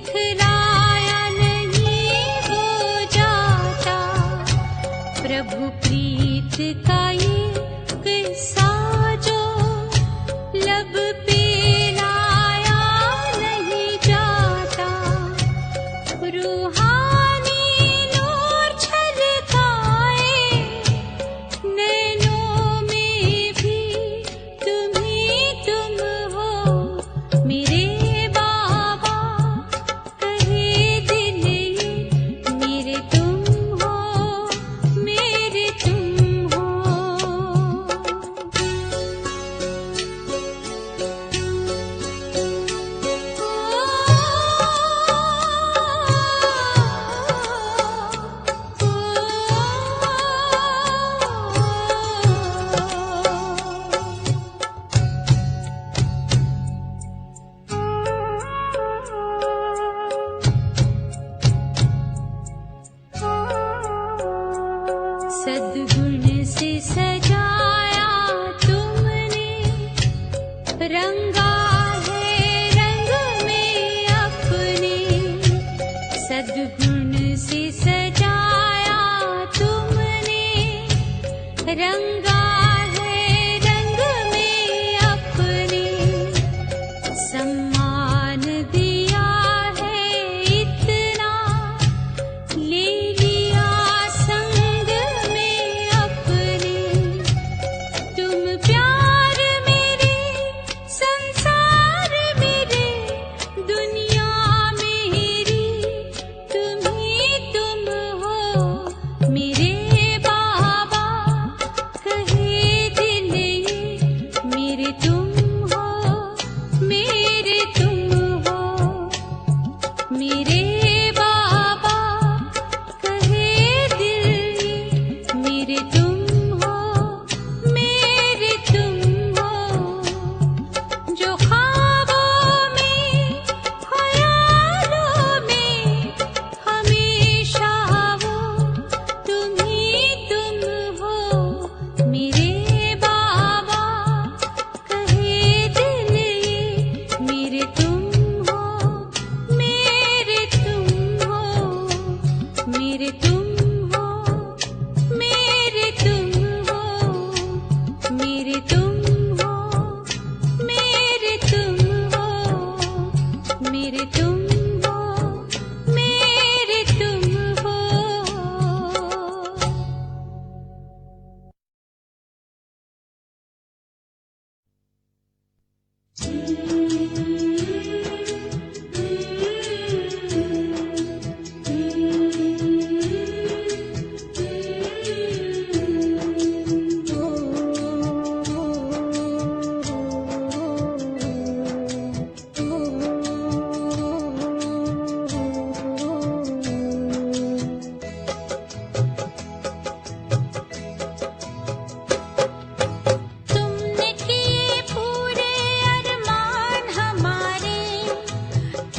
दिखलाया नहीं हो जाता। प्रभु प्रीत का ये किस्सा जो लब पे लाया नहीं जाता। रूहानी नूर छलकाए नैनों में भी तुम ही तुम हो। मेरे बाबा कहे दिल ये मेरे तुम हो, मेरे तुम हो। सद्गुण से सजाया तुमने, रंगा है रंग में अपने। सद्गुण से सजाया तुमने, रंगा है रंग में अपने। सम्मान दिया है इतना, ले लिया संग में अपने। तुम प्यार मेरे, संसार मेरे, दुनिया मेरी, तुम ही तुम हो। मेरे बाबा कहे दिल ये मेरे तुम हो, मेरे तुम हो। मेरे बाबा कहे दिल ये मेरे तुम हो, मेरे तुम हो। जो ख्वाबों में, ख्यालों में, हमेशा वो तुम ही तुम हो। मेरे बाबा कहे दिल ये मेरे तुम हो, मेरे तुम हो। मेरे तुम हो, मेरे तुम हो। मेरे तुम हो, मेरे तुम हो। मेरे तुम हो, मेरे तुम हो। तुमने किए पूरे अरमान हमारे,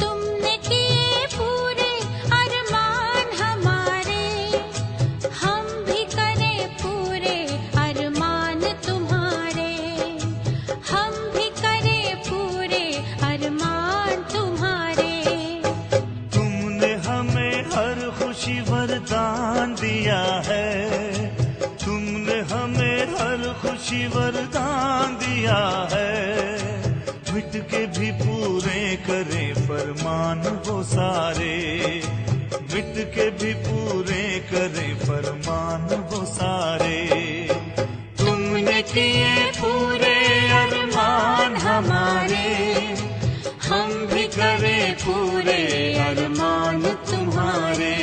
तुमने किए पूरे अरमान हमारे। हम भी करें पूरे अरमान तुम्हारे, हम भी करें पूरे अरमान तुम्हारे। तुमने हमें हर खुशी वरदान दिया है, तुमने हमें हर खुशी वरदान दिया है। मिट के भी पूरे करें फरमान वो सारे, मिट के भी पूरे करें फरमान वो सारे। तुमने किए पूरे अरमान हमारे, हम भी करें पूरे अरमान तुम्हारे।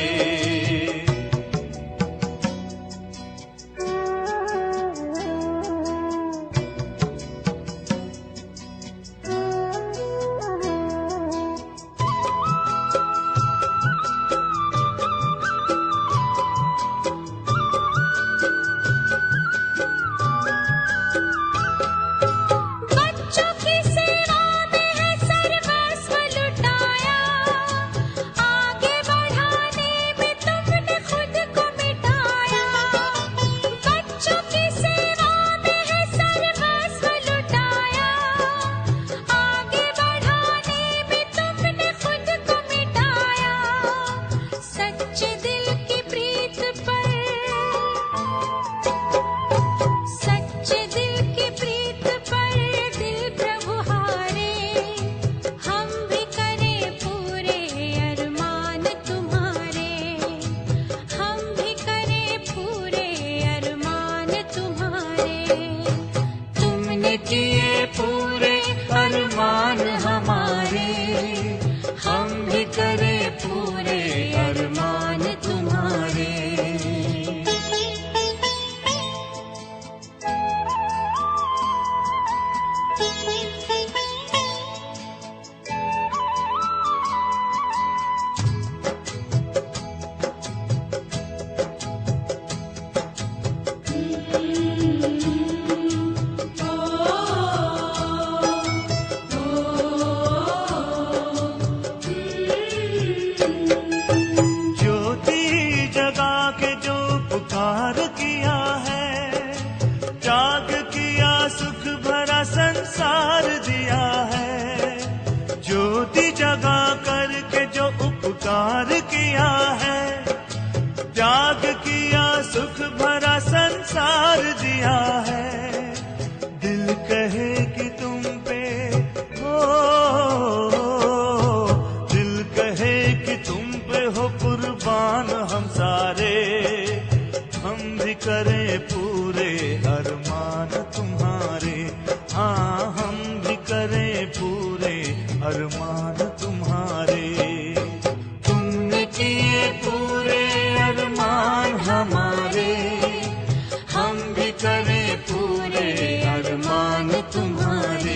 अरमान तुम्हारे। तुमने किए पूरे अरमान हमारे, हम भी करें पूरे अरमान तुम्हारे।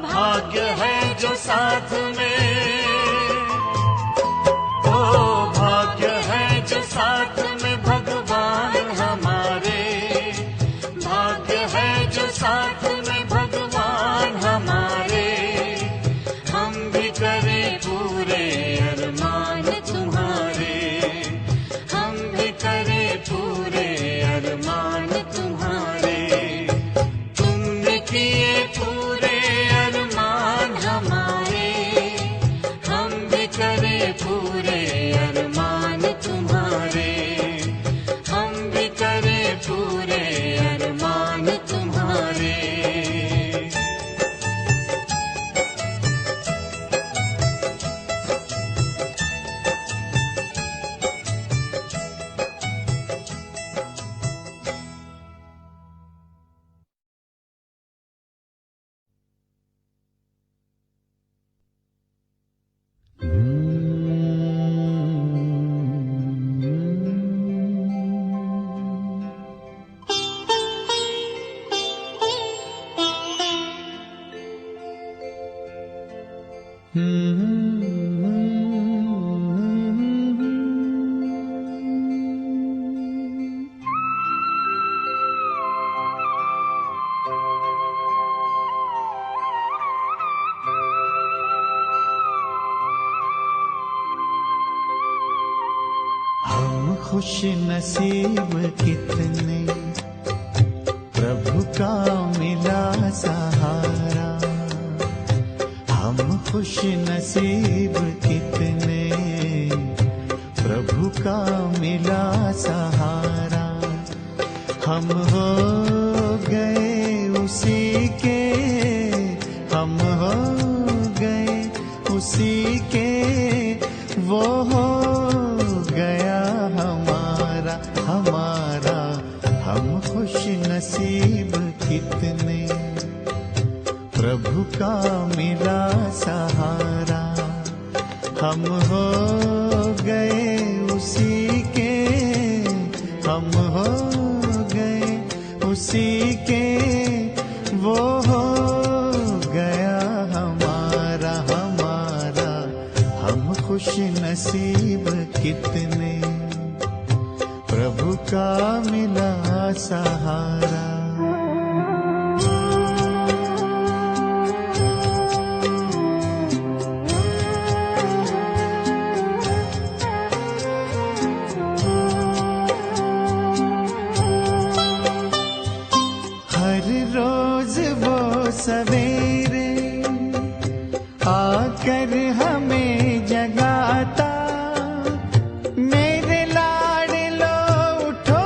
भाग्य है जो साथ में, ओ भाग्य है जो साथ में भगवान हमारे। भाग्य है जो साथ में भगवान हमारे, हम भी करें पूरे अरमान तुम्हारे। हम भी करें पूरे अरमान तुम्हारे। तुमने किए पूरे अरमान हमारे, हम भी करें पूरे अरमान तुम्हारे। हम भी करें पूरे अरमान तुम्हारे। हम खुश नसीब कितने, प्रभु का मिला सहारा। हम खुश नसीब कितने, प्रभु का मिला सहारा। हम हो गए उसी के, हम हो गए उसी के, वो हो गया हमारा हमारा। हम खुश नसीब कितने, प्रभु का मिला सहारा। हम हो गए उसी के, हम हो गए उसी के, वो हो गया हमारा हमारा। हम खुश नसीब कितने, प्रभु का मिला सहारा। हर रोज वो सवेरे आकर हमें जगाता। मेरे लाडलो उठो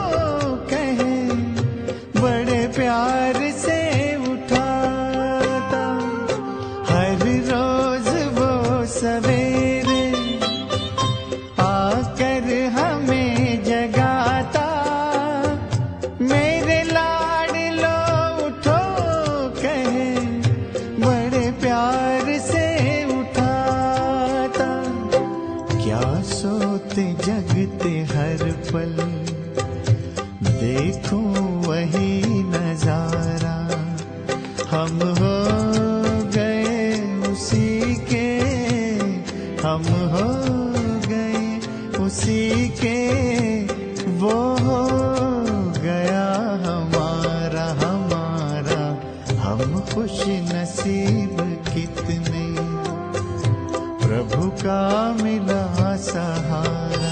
कहे, बड़े प्यार से उठाता। हर रोज वो सवेरे आकर हमें जगाता। मेरे लाडलो उठो कहे, बड़े प्यार से उठाता। क्या सोते जगते हर पल, देखूं वही नजारा। हम हो गए उसी के, हम हो गए उसी के, वो हो गया हमारा हमारा। हम खुश नसीब कितने, प्रभु का मिला सहारा।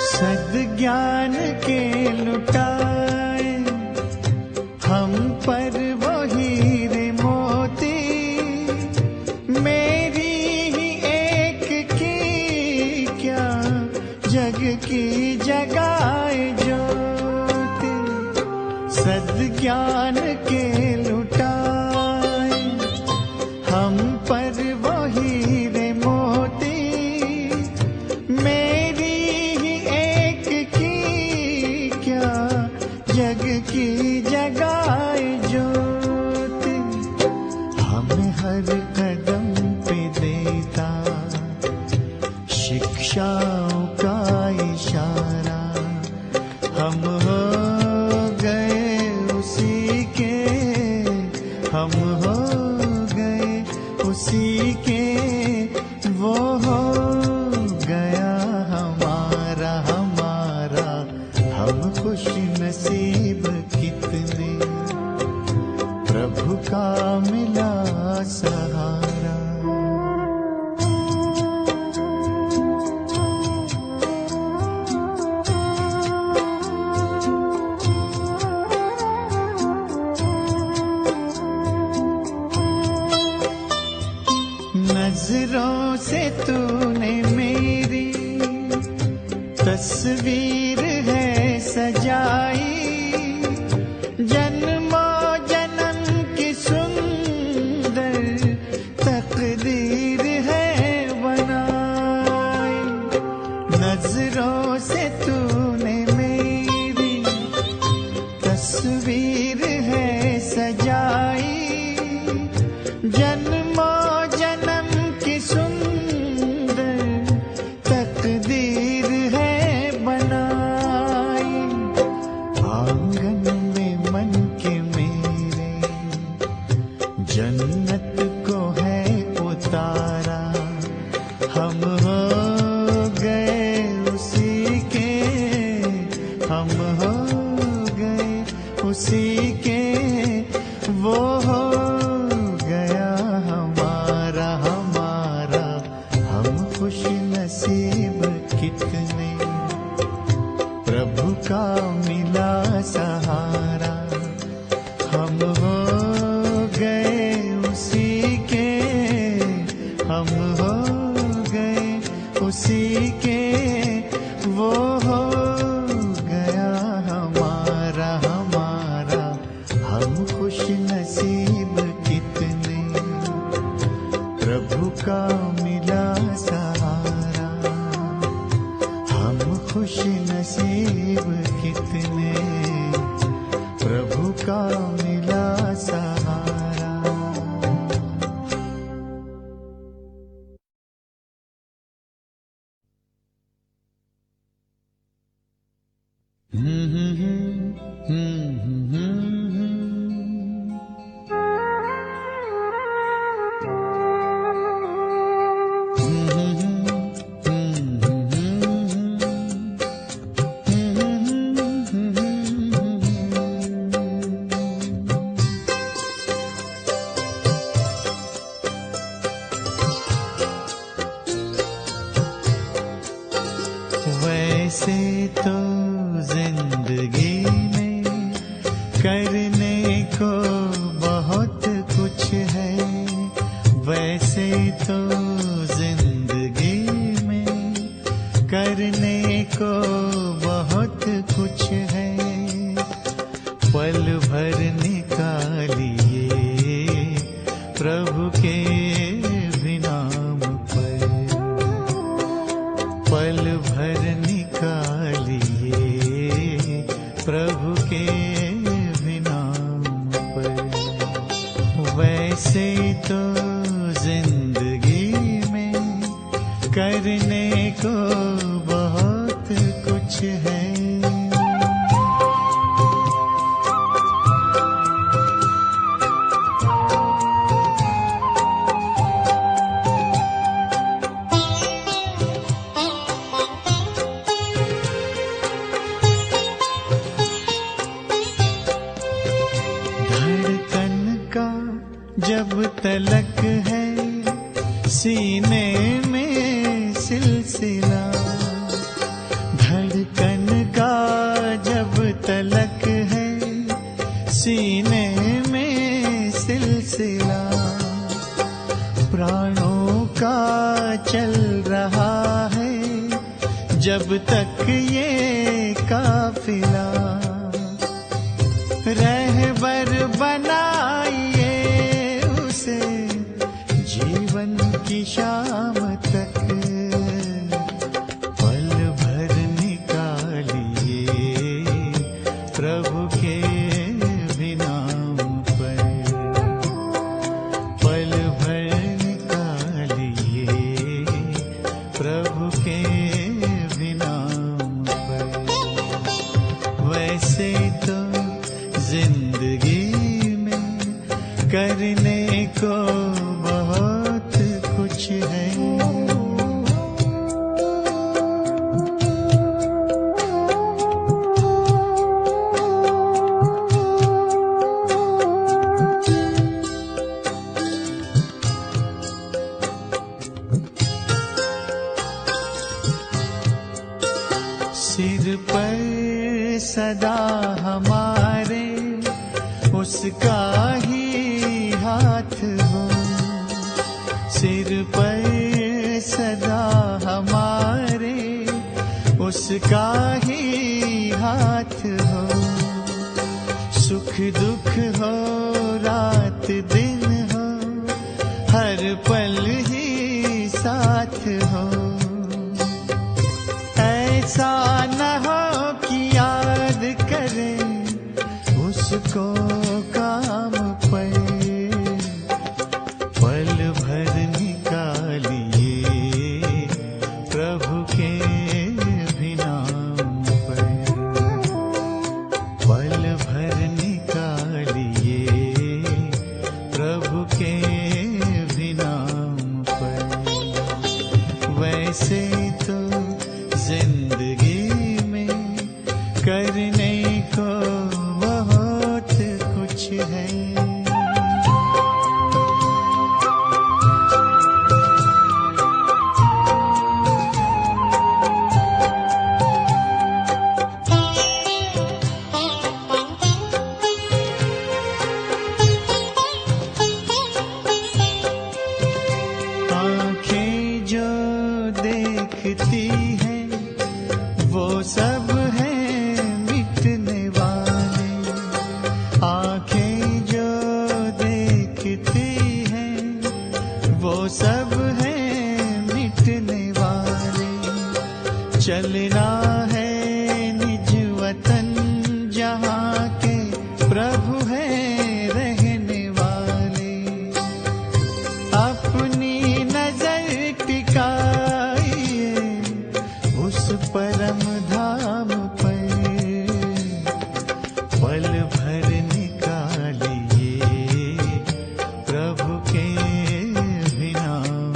सद्ज्ञान के लुटाए हम पर वो हीरे मोती, मेरी ही एक की क्या जग की जगाए ज्योति। सद्ज्ञान के लुटाए हम पर वो हीरे मोती, मेरी जग की जगाए ज्योति। हमें हर कदम पे देता शिक्षाओं का इशारा। हम हो गए उसी के, हम हो गए उसी के, वो हो गया हमारा हमारा। हम खुश नसीब कितने, प्रभु का मिला सहारा। नजरों से तूने मेरी तस्वीर है सजाई, जन्मों जन्म की सुंदर तकदीर है बनाई। नजरों से तूने मेरी तस्वीर है सजाई, जन्मों जन्म की सुंदर तकदीर है बनाई। आंगन में मन के मेरे जन्नत को है उतारा। हम हो गए उसी के, हम हो गए उसी के, वो हो गया हमारा हमारा। हम खुश नसीब कितने, प्रभु का मिला सहारा। हम हो गए उसी के, हम हो गए उसी के, वो हो गया हमारा हमारा। हम खुश नसीब कितने, प्रभु का मिला सहारा। हम खुश नसीब कितने, प्रभु का मिला सहारा। वैसे तो जिंदगी में करने को बहुत कुछ है, वैसे तो जिंदगी में करने को बहुत कुछ है। पल भर निकालिए प्रभु के भी नाम पर, पल भर निकालिए प्रभु के भी नाम पर। वैसे तो जिंदगी में करने को बहुत कुछ है। जब तलक है सीने में सिलसिला, धड़कन का जब तलक है सीने में सिलसिला, प्राणों का चल रहा है जब तक ये काफिला, रहबर बनाइए उसे जीवन की शाम तक, पल भर निकालिए प्रभु के भी नाम पर, पल भर निकालिए प्रभु के भी नाम पर। वैसे तो जिंदगी में करने को बहुत कुछ है, सिर पर सदा हमारे उसका ही हाथ हो, सिर पर सदा हमारे उसका ही हाथ हो, सुख दुख हो रात दिन हो हर पल ही साथ हो, ऐसा न हो कि याद करें उसको काम पर, पल भर निकालिए प्रभु के भी नाम पर, पल भर निकालिए प्रभु के भी नाम पर। वैसे तो जिंदगी में करने को बहुत कुछ है, आंखें जो देखती हैं वो सब हैं मिटने वाले, आंखें जो देखती हैं वो सब हैं मिटने वाले, चलना है निज वतन जहाँ के प्रभु हैं रहने वाले, अपनी नजर टिकाइए उस परम धाम पर, पल भर निकालिए प्रभु के भी नाम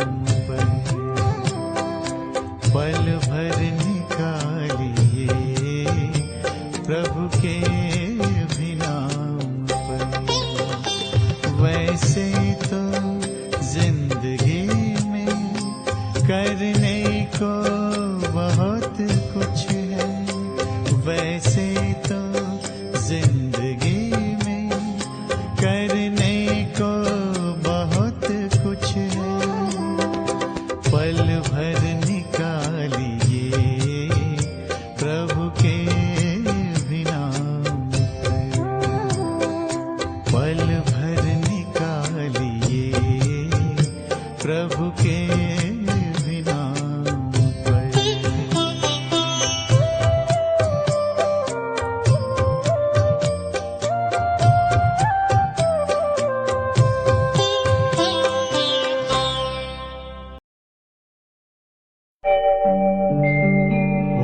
पर, पल भर निकालिए प्रभु के भी नाम पर। वैसे तो जिंदगी में करने को बहुत कुछ है, वैसे तो जिंदगी में करने को बहुत कुछ है, पल भर निकालिए प्रभु के भी नाम पर, पल भर निकालिए प्रभु के भी नाम पर।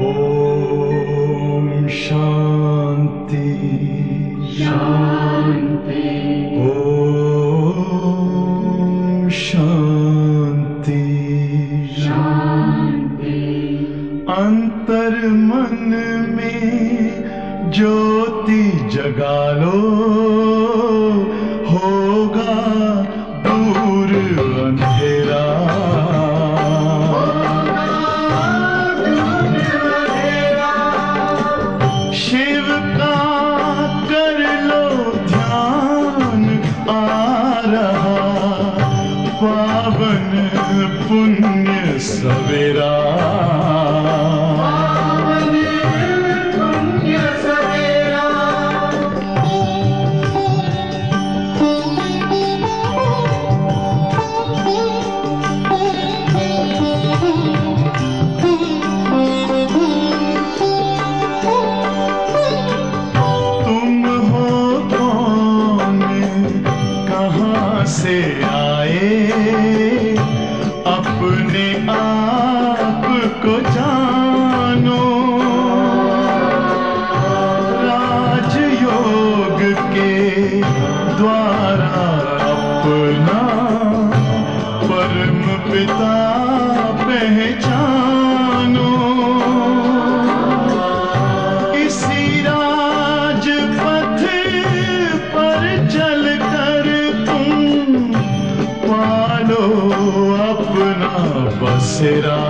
ओम शांति शांति, ओम शांति शांति। अंतर मन में ज्योति जगा लो, होगा रहा पावन पुण्य सवेरा। तुम हो कौन, कहाँ से आए, अपने आप को जानो। राजयोग के द्वारा अपना परम पिता पहचानो। इसी राजपथ पर चलकर तुम पालो अपना बसेरा।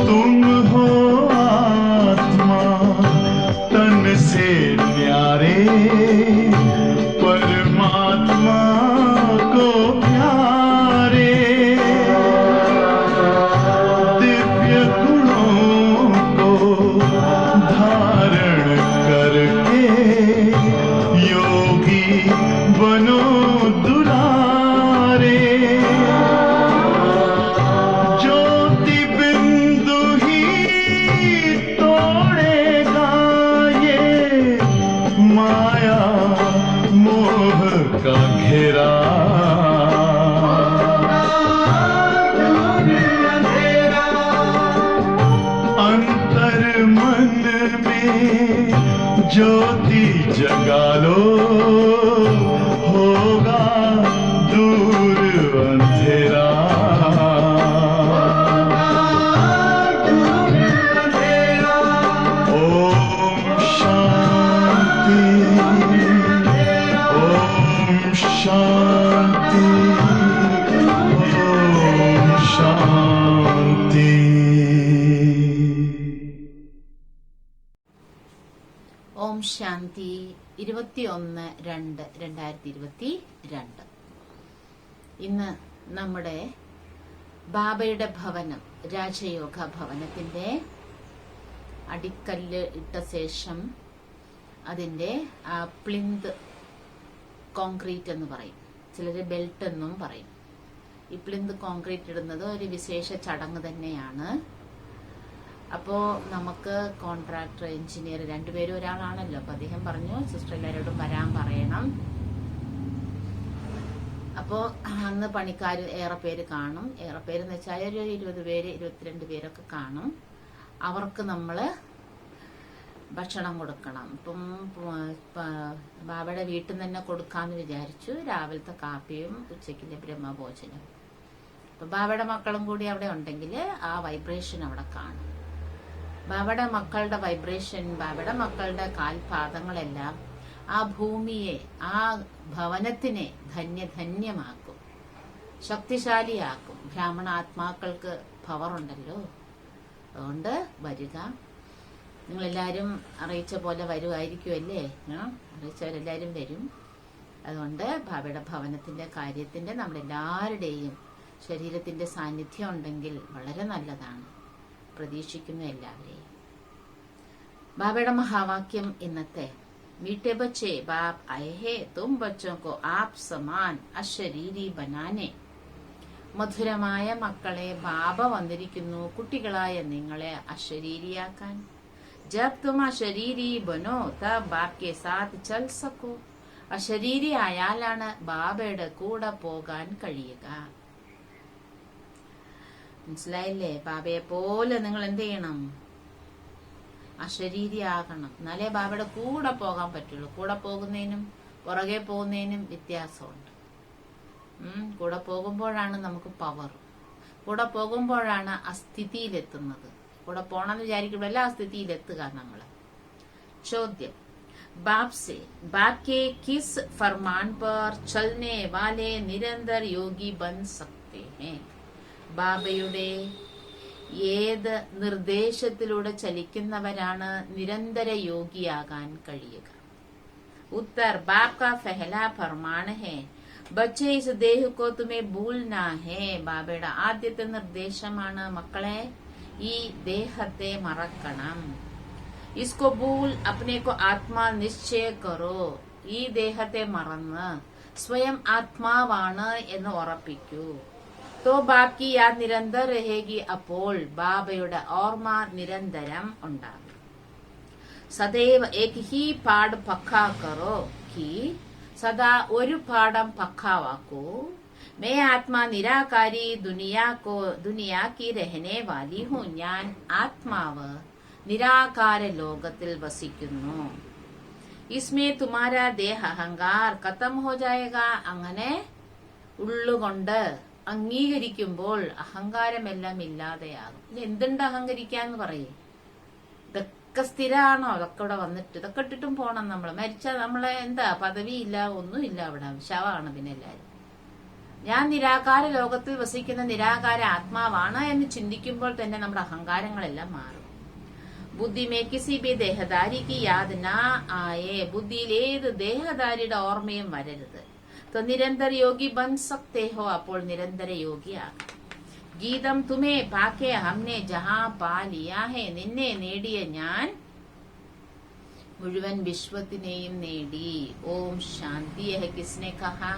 तुम हो आत्मा तन से न्यारे, परमात्मा को प्यारे। दिव्य गुणों को धारण करके योगी बनो दुलारे। ज्योति बिंदु ही तोड़ेगा ये माया मोह का घेरा। अंतर मन में ज्योति जगा लो, होगा दूर अंधेरा। ओम शांति, ओम शांति, ओम शांति। ഓം ശാന്തി 21/2/2022. ഇന്ന് നമ്മുടെ ബാബയുടെ ഭവനം, രാജയോഗ ഭവനത്തിന്റെ അടിക്കല്ല് ഇട്ട ശേഷം അതിന്റെ പ്ലിന്ത് കോൺക്രീറ്റ് എന്ന് പറയും, ചിലര് ബെൽറ്റ് എന്നും പറയും. ഈ പ്ലിന്ത് കോൺക്രീറ്റ് ഇടുന്നത് ഒരു വിശേഷ ചടങ്ങ് തന്നെയാണ്. അപ്പോ നമുക്ക് കോൺട്രാക്ടർ, എഞ്ചിനീയർ രണ്ടുപേരും ഒരാളാണല്ലോ. അപ്പൊ അദ്ദേഹം പറഞ്ഞു സിസ്റ്റർ എല്ലാവരോടും വരാൻ പറയണം. അപ്പോ അന്ന് പണിക്കാർ ഏറെ പേര് കാണും. ഏറെ പേരെന്ന് വെച്ചാൽ ഒരു 20 പേര് 22 പേരൊക്കെ കാണും. അവർക്ക് നമ്മള് ഭക്ഷണം കൊടുക്കണം. ഇപ്പം ബാബയുടെ വീട്ടിൽ നിന്ന് തന്നെ കൊടുക്കാന്ന് വിചാരിച്ചു. രാവിലത്തെ കാപ്പിയും ഉച്ചയ്ക്കിലെ ബ്രഹ്മഭോജനം. അപ്പൊ ബാബയുടെ മക്കളും കൂടി അവിടെ ഉണ്ടെങ്കിൽ ആ വൈബ്രേഷൻ അവിടെ കാണും. ബാബയുടെ മക്കളുടെ വൈബ്രേഷൻ, ബാബയുടെ മക്കളുടെ കാൽപാദങ്ങളെല്ലാം ആ ഭൂമിയെ, ആ ഭവനത്തിനെ ധന്യമാക്കും, ശക്തിശാലിയാക്കും. ബ്രാഹ്മണ ആത്മാക്കൾക്ക് പവറുണ്ടല്ലോ. അതുകൊണ്ട് വരിക. നിങ്ങളെല്ലാവരും അറിയിച്ച പോലെ വരുമായിരിക്കുമല്ലേ? അറിയിച്ചവരെല്ലാവരും വരും. അതുകൊണ്ട് ബാബയുടെ ഭവനത്തിന്റെ കാര്യത്തിന്റെ നമ്മളെല്ലാവരുടെയും ശരീരത്തിന്റെ സാന്നിധ്യം ഉണ്ടെങ്കിൽ വളരെ നല്ലതാണ്. പ്രതീക്ഷിക്കുന്നു എല്ലാവരെയും. ബാബയുടെ മഹാവാക്യം ഇന്നത്തെ मीठे बच्चे बाप आए हैं तुम बच्चों को आप समान अशरीरी बनाने. മധുരമായ മക്കളെ, ബാബ വന്നിരിക്കുന്നു കുട്ടികളായ നിങ്ങളെ അശരീരിയാക്കാൻ. ജബ് തും അശരീരി ബനോ തബ് ബാപ് കെ സാത്ത് ചൽ സക്കോ. അശരീരി ആയാലാണ് ബാബയുടെ കൂടെ പോകാൻ കഴിയുക. മനസ്സിലായില്ലേ? ബാബയെ പോലെ നിങ്ങൾ എന്ത് ചെയ്യണം? അശരീരിയാകണം. എന്നാലേ ബാബയുടെ കൂടെ പോകാൻ പറ്റുള്ളൂ. കൂടെ പോകുന്നതിനും പുറകെ പോകുന്നതിനും വ്യത്യാസമുണ്ട്. കൂടെ പോകുമ്പോഴാണ് നമുക്ക് പവർ. കൂടെ പോകുമ്പോഴാണ് ആ സ്ഥിതിയിലെത്തുന്നത്. കൂടെ പോണെന്ന് വിചാരിക്കുമ്പോഴല്ല ആ സ്ഥിതിയിലെത്തുക നമ്മൾ. ചോദ്യം: बाप से बाप के किस फरमान पर चलने वाले निरंतर योगी बन सकते हैं? ബാബയുടെ ഏത് നിർദ്ദേശത്തിലൂടെ ചലിക്കുന്നവരാണ് നിരന്തര യോഗിയാകാൻ കഴിയുക? उत्तर बाप का पहला फरमान है बच्चे इस देह को तुम्हें भूलना है. ബാബയുടെ ആദ്യത്തെ നിർദ്ദേശമാണ് മക്കളെ ഈ ദേഹത്തെ മറക്കണം. इसको भूल अपने को आत्मा निश्चय करो. ഈ ദേഹത്തെ മറന്ന് സ്വയം ആത്മാവാണ് എന്ന് ഉറപ്പിക്കൂ. तो बाप की याद निरंतर रहेगी. അപ്പോൾ ബാബയുടെ ഓർമ്മ നിരന്തരം ഉണ്ടാകും. സദൈവ एक ही പാഠ പക്കാ करो कि സദാ ഒരു പാഠം പക്കാവാക്കൂ. मैं आत्मा निराकारी दुनिया की रहने वाली हूँ. ഞാൻ ആത്മാവ് നിരാകാര ലോകത്തിൽ വസിക്കുന്നു. इसमें तुम्हारा देह अहंकार खत्म हो जाएगा. അങ്ങനെ ഉള്ളുകൊണ്ട് അംഗീകരിക്കുമ്പോൾ അഹങ്കാരമെല്ലാം ഇല്ലാതെയാകും. എന്തുണ്ട് അഹങ്കരിക്കാന്ന് പറയേ? ഇതൊക്കെ സ്ഥിരമാണോ? അതൊക്കെ ഇവിടെ വന്നിട്ട് ഇതൊക്കെ ഇട്ടിട്ടും പോണം. നമ്മൾ മരിച്ചാൽ നമ്മളെ എന്താ പദവിയില്ല, ഒന്നുമില്ല, അവിടെ ശവമാണ്. പിന്നെ എല്ലാരും ഞാൻ നിരാകാര ലോകത്തിൽ വസിക്കുന്ന നിരാകാര ആത്മാവാണ് എന്ന് ചിന്തിക്കുമ്പോൾ തന്നെ നമ്മുടെ അഹങ്കാരങ്ങളെല്ലാം മാറും. ബുദ്ധി മേ കിസി ബി ദേഹദാരിക്ക് യാദ് നാ ആയേ. ബുദ്ധിയിൽ ഏത് ദേഹദാരിയുടെ ഓർമ്മയും വരരുത്. तो निरंतर योगी बन सकते हो. അപ്പോൾ നിരന്തര യോഗിയാകും. ഗീതം തുമേ പാക്കെ ഹംനെ ജഹാ പാ ലിയാ ഹെ. നിന്നെ നേടിയ ഞാൻ മുഴുവൻ വിശ്വത്തിനെയും നേടി. ഓം ശാന്തി ഹെ. കിസ്നെ കഹാ?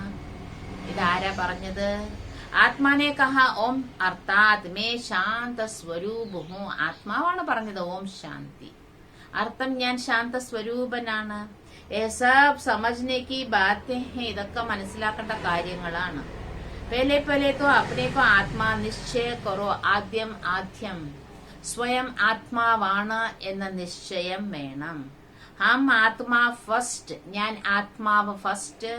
ഇതാരാ പറഞ്ഞത്? ആത്മാനെ കഹാ ഓം അർത്ഥാത് മേ ശാന്ത സ്വരൂപ് ഹൂ. ആത്മാവാണ് പറഞ്ഞത് ഓം ശാന്തി. അർത്ഥം ഞാൻ ശാന്ത സ്വരൂപനാണ്. सब समझने की बातें हैं. ഇതൊക്കെ മനസ്സിലാക്കേണ്ട കാര്യങ്ങളാണ്. पहले पहले तो अपने को आत्मा निश्चय करो. ആദ്യം സ്വയം ആത്മാവാണ് എന്ന നിശ്ചയം വേണം. ഹം ആത്മാ ഫസ്റ്റ്. ഞാൻ ആത്മാവ് ഫസ്റ്റ്.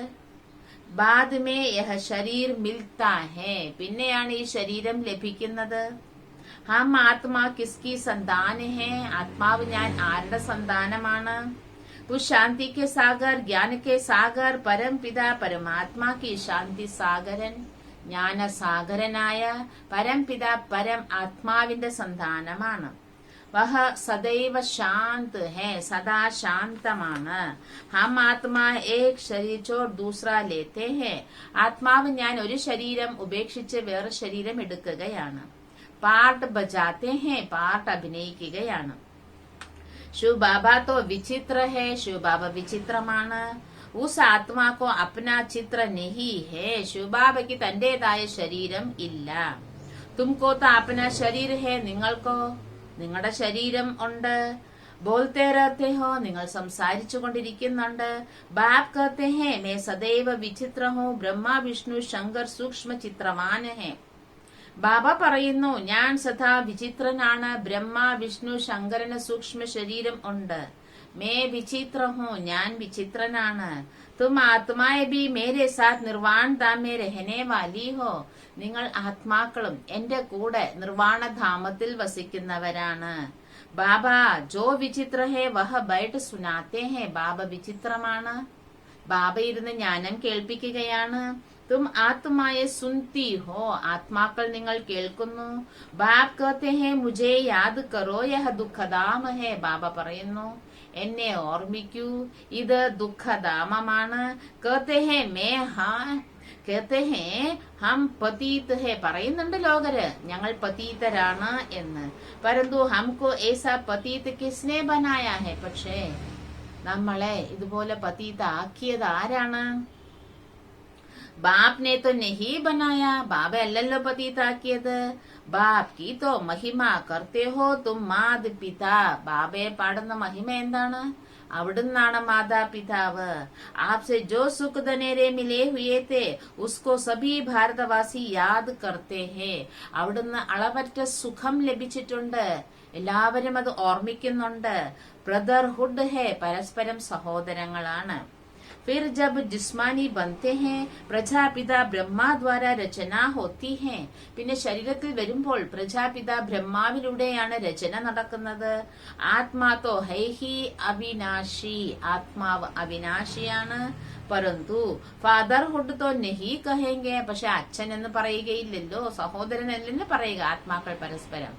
बाद में यह शरीर मिलता है. പിന്നെയാണ് ഈ ശരീരം ലഭിക്കുന്നത്. ഹം ആത്മാ കിസ്കി സന്താൻ ഹെ. ആത്മാവ് ഞാൻ ആരുടെ സന്താനമാണ്? उस शांति के सागर, ज्ञान के सागर, परम पिता परमात्मा की शांति सागरन, ജ്ഞാന സാഗരനായ പരംപിത പരം ആത്മാവിന്റെ സന്താനമാണ്. വഹ സദൈവ ശാന്ത് ഹേ. സദാ ശാന്തമാണ്. ഹം ആത്മാ ഏക് ശരീർ ചോർ ദൂസറാ ലേത്തെ ഹേ. ആത്മാവ് ഞാൻ ഒരു ശരീരം ഉപേക്ഷിച്ച് വേറെ ശരീരം എടുക്കുകയാണ്. പാട്ട് ബജാത്തെ ഹേ. പാട്ട് അഭിനയിക്കുകയാണ്. शिव बाबा तो विचित्र है. शिव बाबा विचित्रമാണ്. उस आत्मा को अपना चित्र नहीं है. शिव बाबയ്ക്ക് തന്റേതായ ശരീരം ഇല്ല. तुमको तो अपना शरीर है. നിങ്ങൾക്കോ നിങ്ങളുടെ ശരീരം ഉണ്ട്. बोलते रहते हो. നിങ്ങൾ സംസാരിച്ചു കൊണ്ടിരിക്കുന്നുണ്ട്. बाप कहते हैं मैं सदैव विचित्र हूँ. ब्रह्मा विष्णु शंकर सूक्ष्म चित्रवान है. ബാബ പറയുന്നു ഞാൻ സദാ വിചിത്രനാണ്. ബ്രഹ്മ വിഷ്ണു ശങ്കരന് സൂക്ഷ്മ ശരീരം ഉണ്ട്. മേ വിചിത്ര ഹൂ. ഞാൻ വിചിത്രനാണ്. തും ആത്മായെ ബി മേരെ സാത്ത് നിർവാൺ ധാമേ രഹനെ വാലി ഹോ. നിങ്ങൾ ആത്മാക്കളും എന്റെ കൂടെ നിർവാണധാമത്തിൽ വസിക്കുന്നവരാണ്. ബാബ ജോ വിചിത്ര ഹേ വഹ ബൈട്ട് സുനാത്തെ ഹേ. ബാബ വിചിത്രമാണ്. ബാബ ഇരുന്ന് ജ്ഞാനം കേൾപ്പിക്കുകയാണ്. തും ആത്മായെ സുൻതി ഹോ. ആത്മാക്കൾ നിങ്ങൾ കേൾക്കുന്നു. ബാബ് കഹത്തെ ഹേ മുझे യാദ് കറോ യഹ ദുഃഖധാമ ഹേ. ബാബ പറയുന്നു എന്നെ ഓർമ്മിക്കൂ, ഇത് ദുഃഖധാമമാണ്. കഹത്തെ ഹേ മേ ഹാ. കഹത്തെ ഹേ ഹം പതീത് ഹേ. പറയുന്നുണ്ട് ലോകര് ഞങ്ങൾ പതീതരാണ് എന്ന്. പരന്തു ഹംകോ ഏസാ പതീത് കിസ്നെ ബനായ ഹേ. പക്ഷേ നമ്മളെ ഇതുപോലെ പതീത ആക്കിയത് ആരാണ്? बाप ने तो नहीं बनाया. ബാബ അല്ലല്ലോ പതീതാക്കിയത്. ബാപ് കി തോ മഹിമ കർത്തേ ഹോ തും മാത് പിതാ. ബാബയെ പാടുന്ന മഹിമ എന്താണ്? അവിടുന്നാണ് മാതാപിതാവ്. ആപ്സെ ജോ സുഖ ദനേരെ മിലേ ഹുയേ തേ ഉസ്കോ സഭി ഭാരതവാസി യാദ് കർത്തേ ഹേ. അവിടുന്ന് അളവറ്റ സുഖം ലഭിച്ചിട്ടുണ്ട്. എല്ലാവരും അത് ഓർമ്മിക്കുന്നുണ്ട്. ബ്രദർഹുഡ് ഹേ. പരസ്പരം സഹോദരങ്ങളാണ്. फिर जब जिस्मानी बनते हैं പ്രജാപിതാ ബ്രഹ്മ द्वारा രചന होती है. പിന്നെ ശരീരത്തിൽ വരുമ്പോൾ പ്രജാപിതാ ബ്രഹ്മാവിലൂടെയാണ് രചന നടക്കുന്നത്. ആത്മാതോ ഹൈഹി അവിനാശി, ആത്മാവ് അവിനാശിയാണ്. പരന്തു ഫാദർഹുഡ് തോ നഹി കഹേംഗെ, പക്ഷെ അച്ഛൻ എന്ന് പറയുകയില്ലല്ലോ, സഹോദരൻ അല്ലെന്ന് പറയുക ആത്മാക്കൾ പരസ്പരം.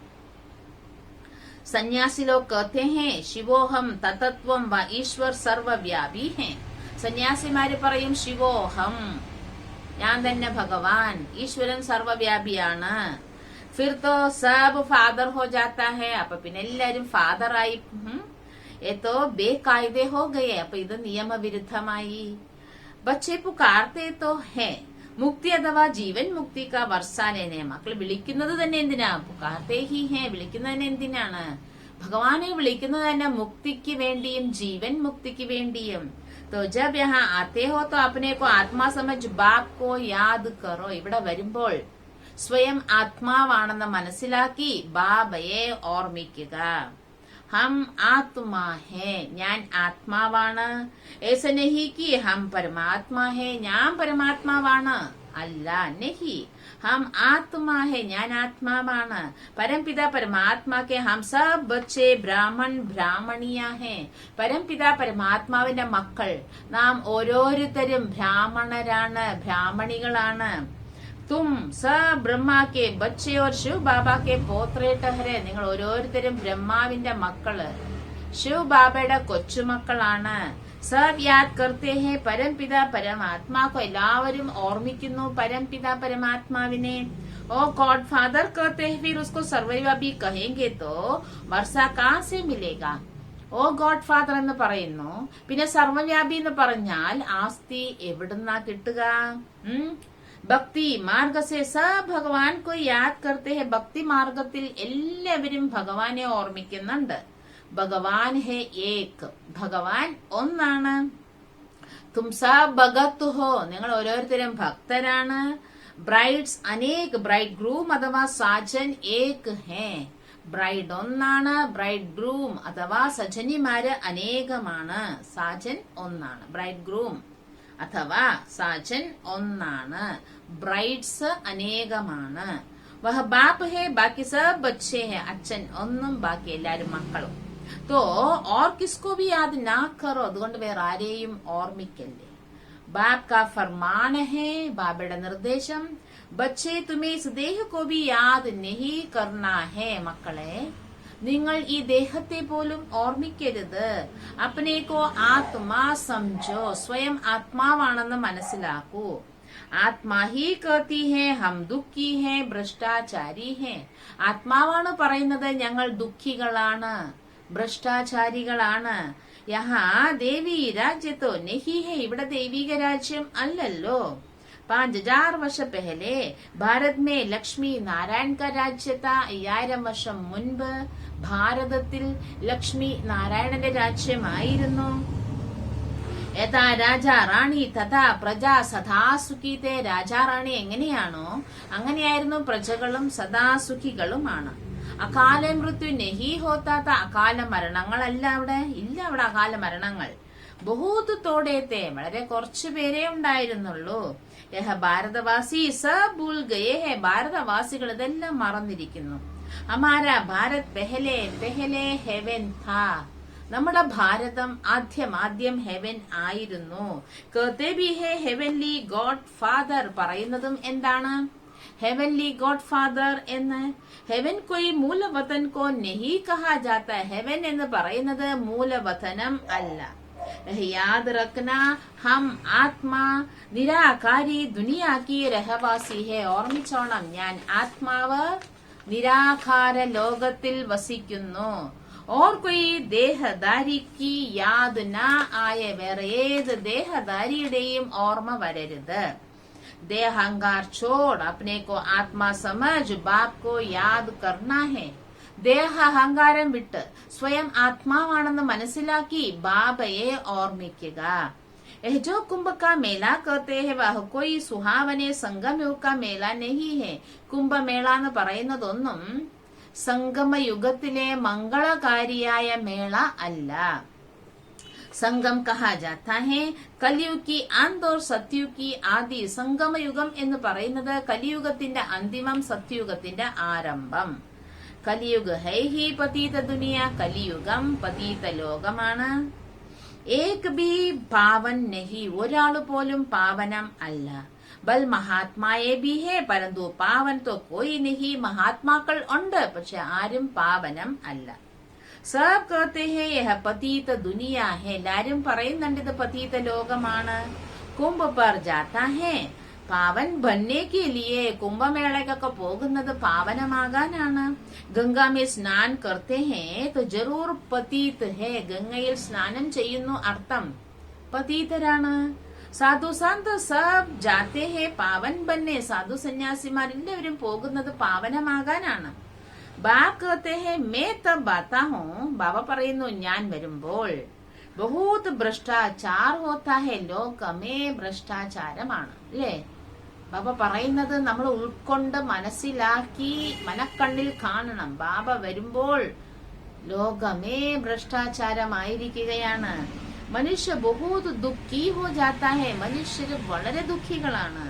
सन्यासी लोग कहते हैं शिवोहम ततत्वम व ईश्वर सर्वव्यापी है. സന്യാസിമാര് പറയും ശിവോഹം, ഞാൻ തന്നെ ഭഗവാൻ, ഈശ്വരൻ സർവവ്യാപിയാണ്. फिर तो सब फादर हो जाता है, അപ്പൊ പിന്നെ എല്ലാരും ഫാദർ ആയി. ये तो बेकायदे हो गए, അപ്പൊ ഇത് നിയമവിരുദ്ധമായി. बच्चे पुकारते तो है മുക്തി അഥവാ ജീവൻ മുക്തി കാ വർസാലേനെ, മക്കൾ വിളിക്കുന്നത് തന്നെ എന്തിനാ? പുകാർത്തേ ഹി ഹേ, വിളിക്കുന്നത് തന്നെ എന്തിനാണ്? ഭഗവാനെ വിളിക്കുന്നത് തന്നെ മുക്തിക്ക് വേണ്ടിയും ജീവൻ മുക്തിക്ക് വേണ്ടിയും. तो जब यहाँ आते हो तो अपने को आत्मा समझ बाप को याद करो. ഇവിടെ വരുമ്പോൾ സ്വയം ആത്മാവാണെന്ന് മനസ്സിലാക്കി ബാബയെ ഓർമ്മിക്കുക. ഹം ആത്മാ ഹേ, ഞാൻ ആത്മാവാണ്. ऐसा नहीं कि हम परमात्मा है, ഞാൻ പരമാത്മാവാണ്. അല്ല, നഹി, ഹം ആത്മാ ഹേ, ഞാൻ ആത്മാവാണ്. പരംപിത പരമാത്മാ കെ ഹം സബ് ബच्चे ബ്രാഹ്മൺ ബ്രാഹ്മണിയ ഹേ. പരംപിത പരമാത്മാവിന്റെ മക്കൾ നാം ഓരോരുത്തരും ബ്രാഹ്മണരാണ്, ബ്രാഹ്മണികളാണ്. തും സ ബ്രഹ്മാ കെ ബच्चे और ശിവ് ബാബ കെ പോത്രേ ടഹരെ, നിങ്ങൾ ഓരോരുത്തരും ബ്രഹ്മാവിന്റെ മക്കള്, ശിവ് ബാബയുടെ കൊച്ചുമക്കളാണ്. സബ് യാദ് കർത്തേ ഹേ പരംപിത പരമാത്മാക്കോ, എല്ലാവരും ഓർമ്മിക്കുന്നു പരംപിത പരമാത്മാവിനെ. ओ गॉड फादर कहते हैं, फिर उसको सर्वव्यापी कहेंगे तो वर्षा कहां से मिलेगा? ഓ ഗോഡ് ഫാദർ എന്ന് പറയുന്നു, പിന്നെ സർവവ്യാപി എന്ന് പറഞ്ഞാൽ ആസ്തി എവിടുന്നാ കിട്ടുക? ഭക്തി മാർഗസെ സബ് ഭഗവാൻ കോ യാദ് കർത്തേ ഹെ, ഭക്തി മാർഗത്തിൽ എല്ലാവരും ഭഗവാനെ ഓർമ്മിക്കുന്നുണ്ട്. ഭഗവാൻ ഹെ ഏക്, ഭഗവാൻ ഒന്നാണ്. തും സബ് ഭഗത് ഹോ, നിങ്ങൾ ഓരോരുത്തരും ഭക്തരാണ്. ബ്രൈഡ്സ് അനേക്, ബ്രൈഡ് ഗ്രൂം അഥവാ സാജൻ ഏക് ഹേ, ബ്രൈഡ് ഒന്നാണ്, ബ്രൈഡ് ഗ്രൂം അഥവാ സജനിമാര് അനേകമാണ്. സാജൻ ഒന്നാണ്, ബ്രൈഡ് ഗ്രൂം അഥവാ സാജൻ ഒന്നാണ്, ബ്രൈഡ്സ് അനേകമാണ്. വഹ ബാപ്പ് ഹേ ബാക്കി സബ് ബच्चे ഹേ, അച്ഛൻ ഒന്നും ബാക്കി എല്ലാരും മക്കളും. तो और किसको भी याद ना करो, അതുകൊണ്ട് വേറെ ആരെയും ഓർമ്മിക്കല്ലേ. बाप का फरमान है, ബാബയുടെ നിർദ്ദേശം. बच्चे तुम्हें इस देह को भी याद नहीं करना है, മക്കളെ നിങ്ങൾ ഈ ദേഹത്തെ പോലും ഓർമ്മിക്കരുത്. അപ്നേക്കോ ആത്മാ സംജോ, സ്വയം ആത്മാവാണെന്ന് മനസ്സിലാക്കൂ. ആത്മാ ഹി കഹത്തി ഹേ ഹം ദുഃഖി ഹേ ഭ്രഷ്ടാചാരി ഹേ, ആത്മാവാണ് പറയുന്നത് ഞങ്ങൾ ദുഃഖികളാണ്, ഭ്രഷ്ടാചാരികളാണ്. യഹാ ദേവി രാജ്യത്തോ നഹി ഹേ, ഇവിടെ ദൈവിക രാജ്യം അല്ലല്ലോ. 5000 വർഷ പഹലെ ഭാരത് മേ ലക്ഷ്മി നാരായൺ കാ രാജ്യ താ. 5000 വർഷം മുൻപ് ഭാരതത്തിൽ ലക്ഷ്മി നാരായണന്റെ രാജ്യമായിരുന്നു. യഥാ രാജാ റാണി തഥാ പ്രജാ സദാ സുഖിത്തെ, രാജാ റാണി എങ്ങനെയാണോ അങ്ങനെയായിരുന്നു പ്രജകളും സദാസുഖികളുമാണ്. അകാല മൃത്യു നഹി ഹോത്താത്ത, അകാല മരണങ്ങളല്ല അവിടെ ഇല്ല, അവിടെ അകാല മരണങ്ങൾ ബഹൂത് തോടേത്തെ, വളരെ കുറച്ചു പേരേ ഉണ്ടായിരുന്നുള്ളൂ. യഹ ഭാരതവാസി സബ് ഭൂൽ ഗയേ ഹേ, ഭാരതവാസികൾ ഇതെല്ലാം മറന്നിരിക്കുന്നു. ഹമാര ഭാരത് പെഹലെ പെഹലെ ഹെവൻ താ, നമ്മുടെ ഭാരതം ആദ്യം ഹെവൻ ആയിരുന്നു. കഹത്തെ ഭി ഹേ ഹെവൻലി ഗോഡ് ഫാദർ, പറയുന്നതും എന്താണ് ഹെവൻലി ഗോഡ് ഫാദർ എന്ന്. ഹെവൻ കൊയ് മൂലവതൻ കോ നഹി കഹാ ജാത്ത, ഹെവൻ എന്ന് പറയുന്നത് മൂലവതനം അല്ല. യാദ് റഖ്ന ഹം ആത്മാ നിരാകാരി ദുനിയാക്കി രഹവാസി ഹേ, ഓർമ്മിച്ചോണം ഞാൻ ആത്മാവ് നിരാകാര ലോകത്തിൽ വസിക്കുന്നു. ഓർ കൊയ് ദേഹധാരിക്ക് യാദ് നാ ആയ, വേറെ ഏത് ദേഹധാരിയുടെയും ഓർമ്മ വരരുത്. देहंकार छोड़ अपने को आत्मा समझ बाप को याद करना है. ദേഹ അഹങ്കാരം വിട്ട് സ്വയം ആത്മാവാണെന്ന് മനസ്സിലാക്കി ബാബയെ ഓർമ്മിക്കുക. जो कुंभ का मेला कहते हैं वह कोई सुहावने संगमयुग का मेला नहीं है. കുംഭമേള എന്ന് പറയുന്നതൊന്നും സംഗമയുഗത്തിലെ മംഗളകാരിയായ മേള അല്ല. സംഗം കഹാ ജാത്താ ഹെ. കലിയുഗ് കി അന്ത് ഓർ സത്യുഗ് കി ആദി. സംഗമയുഗം എന്ന് പറയുന്നത് കലിയുഗത്തിന്റെ അന്തിമം, സത്യുഗത്തിന്റെ ആരംഭം. കലിയുഗ് ഹൈ ഹി പതീത ദുനിയ. കലിയുഗം പതീത ലോകമാണ്. ഏക് ബി പാവൻ നഹി. ഒരാള് പോലും പാവനം അല്ല. ബൽ മഹാത്മായേ ബി ഹേ. പരന്തു പാവൻ തോ കോയി നഹി. മഹാത്മാക്കൾ ഉണ്ട്, പക്ഷെ ആരും പാവനം അല്ല. സബ് കഹത്തെ ഹേ യഹ പതീത ദുനിയ ഹേ. എല്ലാരും പറയുന്നുണ്ട് ഇത് പതീത ലോകമാണ്. കുംഭ് പർ ജാത്താ ഹേ. പാവൻ ബന്നേ കെ ലിയേ. കുംഭമേളയ്ക്കൊക്കെ പോകുന്നത് പാവനമാകാനാണ്. ഗംഗാമേ സ്നാൻ കർത്തെ ഹേ തോ ജറൂർ പതീത് ഹേ. ഗംഗയിൽ സ്നാനം ചെയ്യുന്നു, അർത്ഥം പതീതരാണ്. സാധു സന്ത് സബ് ജാത്തെ ഹേ പാവൻ ബന്നെ. സാധു സന്യാസിമാർ എല്ലാവരും പോകുന്നത് പാവനമാകാനാണ്. ബാബ് കഹത്തെ ഹേ മേ തബ് ബാത്താ ഹൂ. ബാബ പറയുന്നു ഞാൻ വരുമ്പോൾ ബഹൂത് ഭ്രഷ്ടാചാർ ഹോത്താ ഹേ. ലോകമേ ഭ്രഷ്ടാചാരമാണ് അല്ലേ. ബാബ പറയുന്നത് നമ്മൾ ഉൾക്കൊണ്ട് മനസ്സിലാക്കി മനക്കണ്ണിൽ കാണണം. ബാബ വരുമ്പോൾ ലോകമേ ഭ്രഷ്ടാചാരമായിരിക്കുകയാണ്. മനുഷ്യ ബഹൂത് ദുഃഖി ഹോ ജാത്താ ഹേ. മനുഷ്യര് വളരെ ദുഃഖികളാണ്.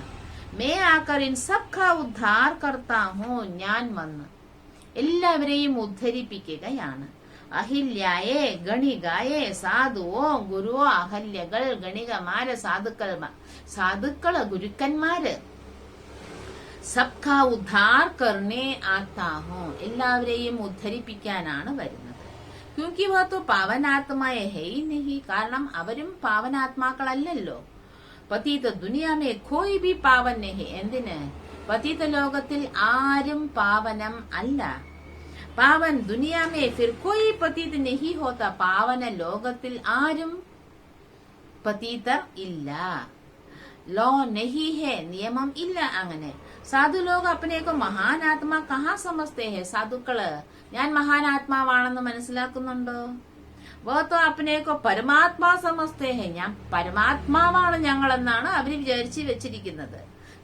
മേ ആകർ ഇൻ സബ് കാ ഉദ്ധാർ കർത്താ ഹൂ. ഞാൻ വന്ന് എല്ലാവരെയും ഉദ്ധരിപ്പിക്കുകയാണ്. അഹില്യായേ ഗണികായേ. സാധുവോ ഗുരുവോ. അഹല്യകൾ, ഗണികമാര്, സാധുക്കള്, ഗുരുക്കന്മാര്. സബ്കാ ഉദ്ധാർ കർണേ ആത്താ ഹൂ. എല്ലാവരെയും ഉദ്ധരിപ്പിക്കാനാണ് വരുന്നത്. ക്യൂങ്കി വോ തോ പാവനാത്മായ ഹേ നഹി. കാരണം അവരും പാവനാത്മാക്കളല്ലല്ലോ. പതീത ദുനിയാമേ കോയി ബി പാവൻ നഹി. എന്തിന്? പതീത ലോകത്തിൽ ആരും പാവനം അല്ല. പാവൻ ദുനിയാമേ ഫിർ കോയി പതീത് നഹി ഹോത്ത. പാവന ലോകത്തിൽ ആരും പതീതർ ഇല്ല. ലോ നഹി ഹേ. നിയമം ഇല്ല. അങ്ങനെ സാധു ലോക അപ്പനേക്കോ മഹാനാത്മാ കഹാ സമസ്തേ ഹേ. സാധുക്കള് ഞാൻ മഹാനാത്മാവാണെന്ന് മനസ്സിലാക്കുന്നുണ്ടോ? വോ തോ അപ്പനേക്കോ പരമാത്മാ സമസ്തേ ഹേ. ഞാൻ പരമാത്മാവാണ് ഞങ്ങളെന്നാണ് അവര് വിചാരിച്ചു വെച്ചിരിക്കുന്നത്.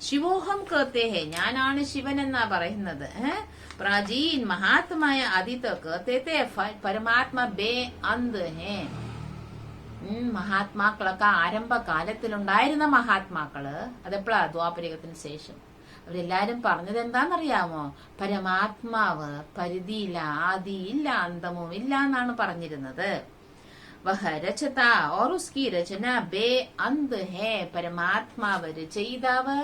ശിവോഹം കഹത്തെ ഹേ. ഞാനാണ് ശിവൻ എന്നാ പറയുന്നത്. പ്രാചീൻ മഹാത്മായ ആദിത്യ കഹത്തെ പരമാത്മ ബേ അന്ത് ഹേ. മഹാത്മാക്കളൊക്കെ ആരംഭകാലത്തിലുണ്ടായിരുന്ന മഹാത്മാക്കള് അതെപ്പോഴാ? ദ്വാപരികത്തിന് ശേഷം. അവരെല്ലാരും പറഞ്ഞത് എന്താണെന്നറിയാമോ? പരമാത്മാവ് പരിധിയില്ല, ആദിയില്ല, അന്തമും ഇല്ല എന്നാണ് പറഞ്ഞിരുന്നത്. വഹ രചത ഓർ ഉസ്കി രചന ബേ അന്ത് ഹേ. പരമാത്മാവ് രചയിതാവ്.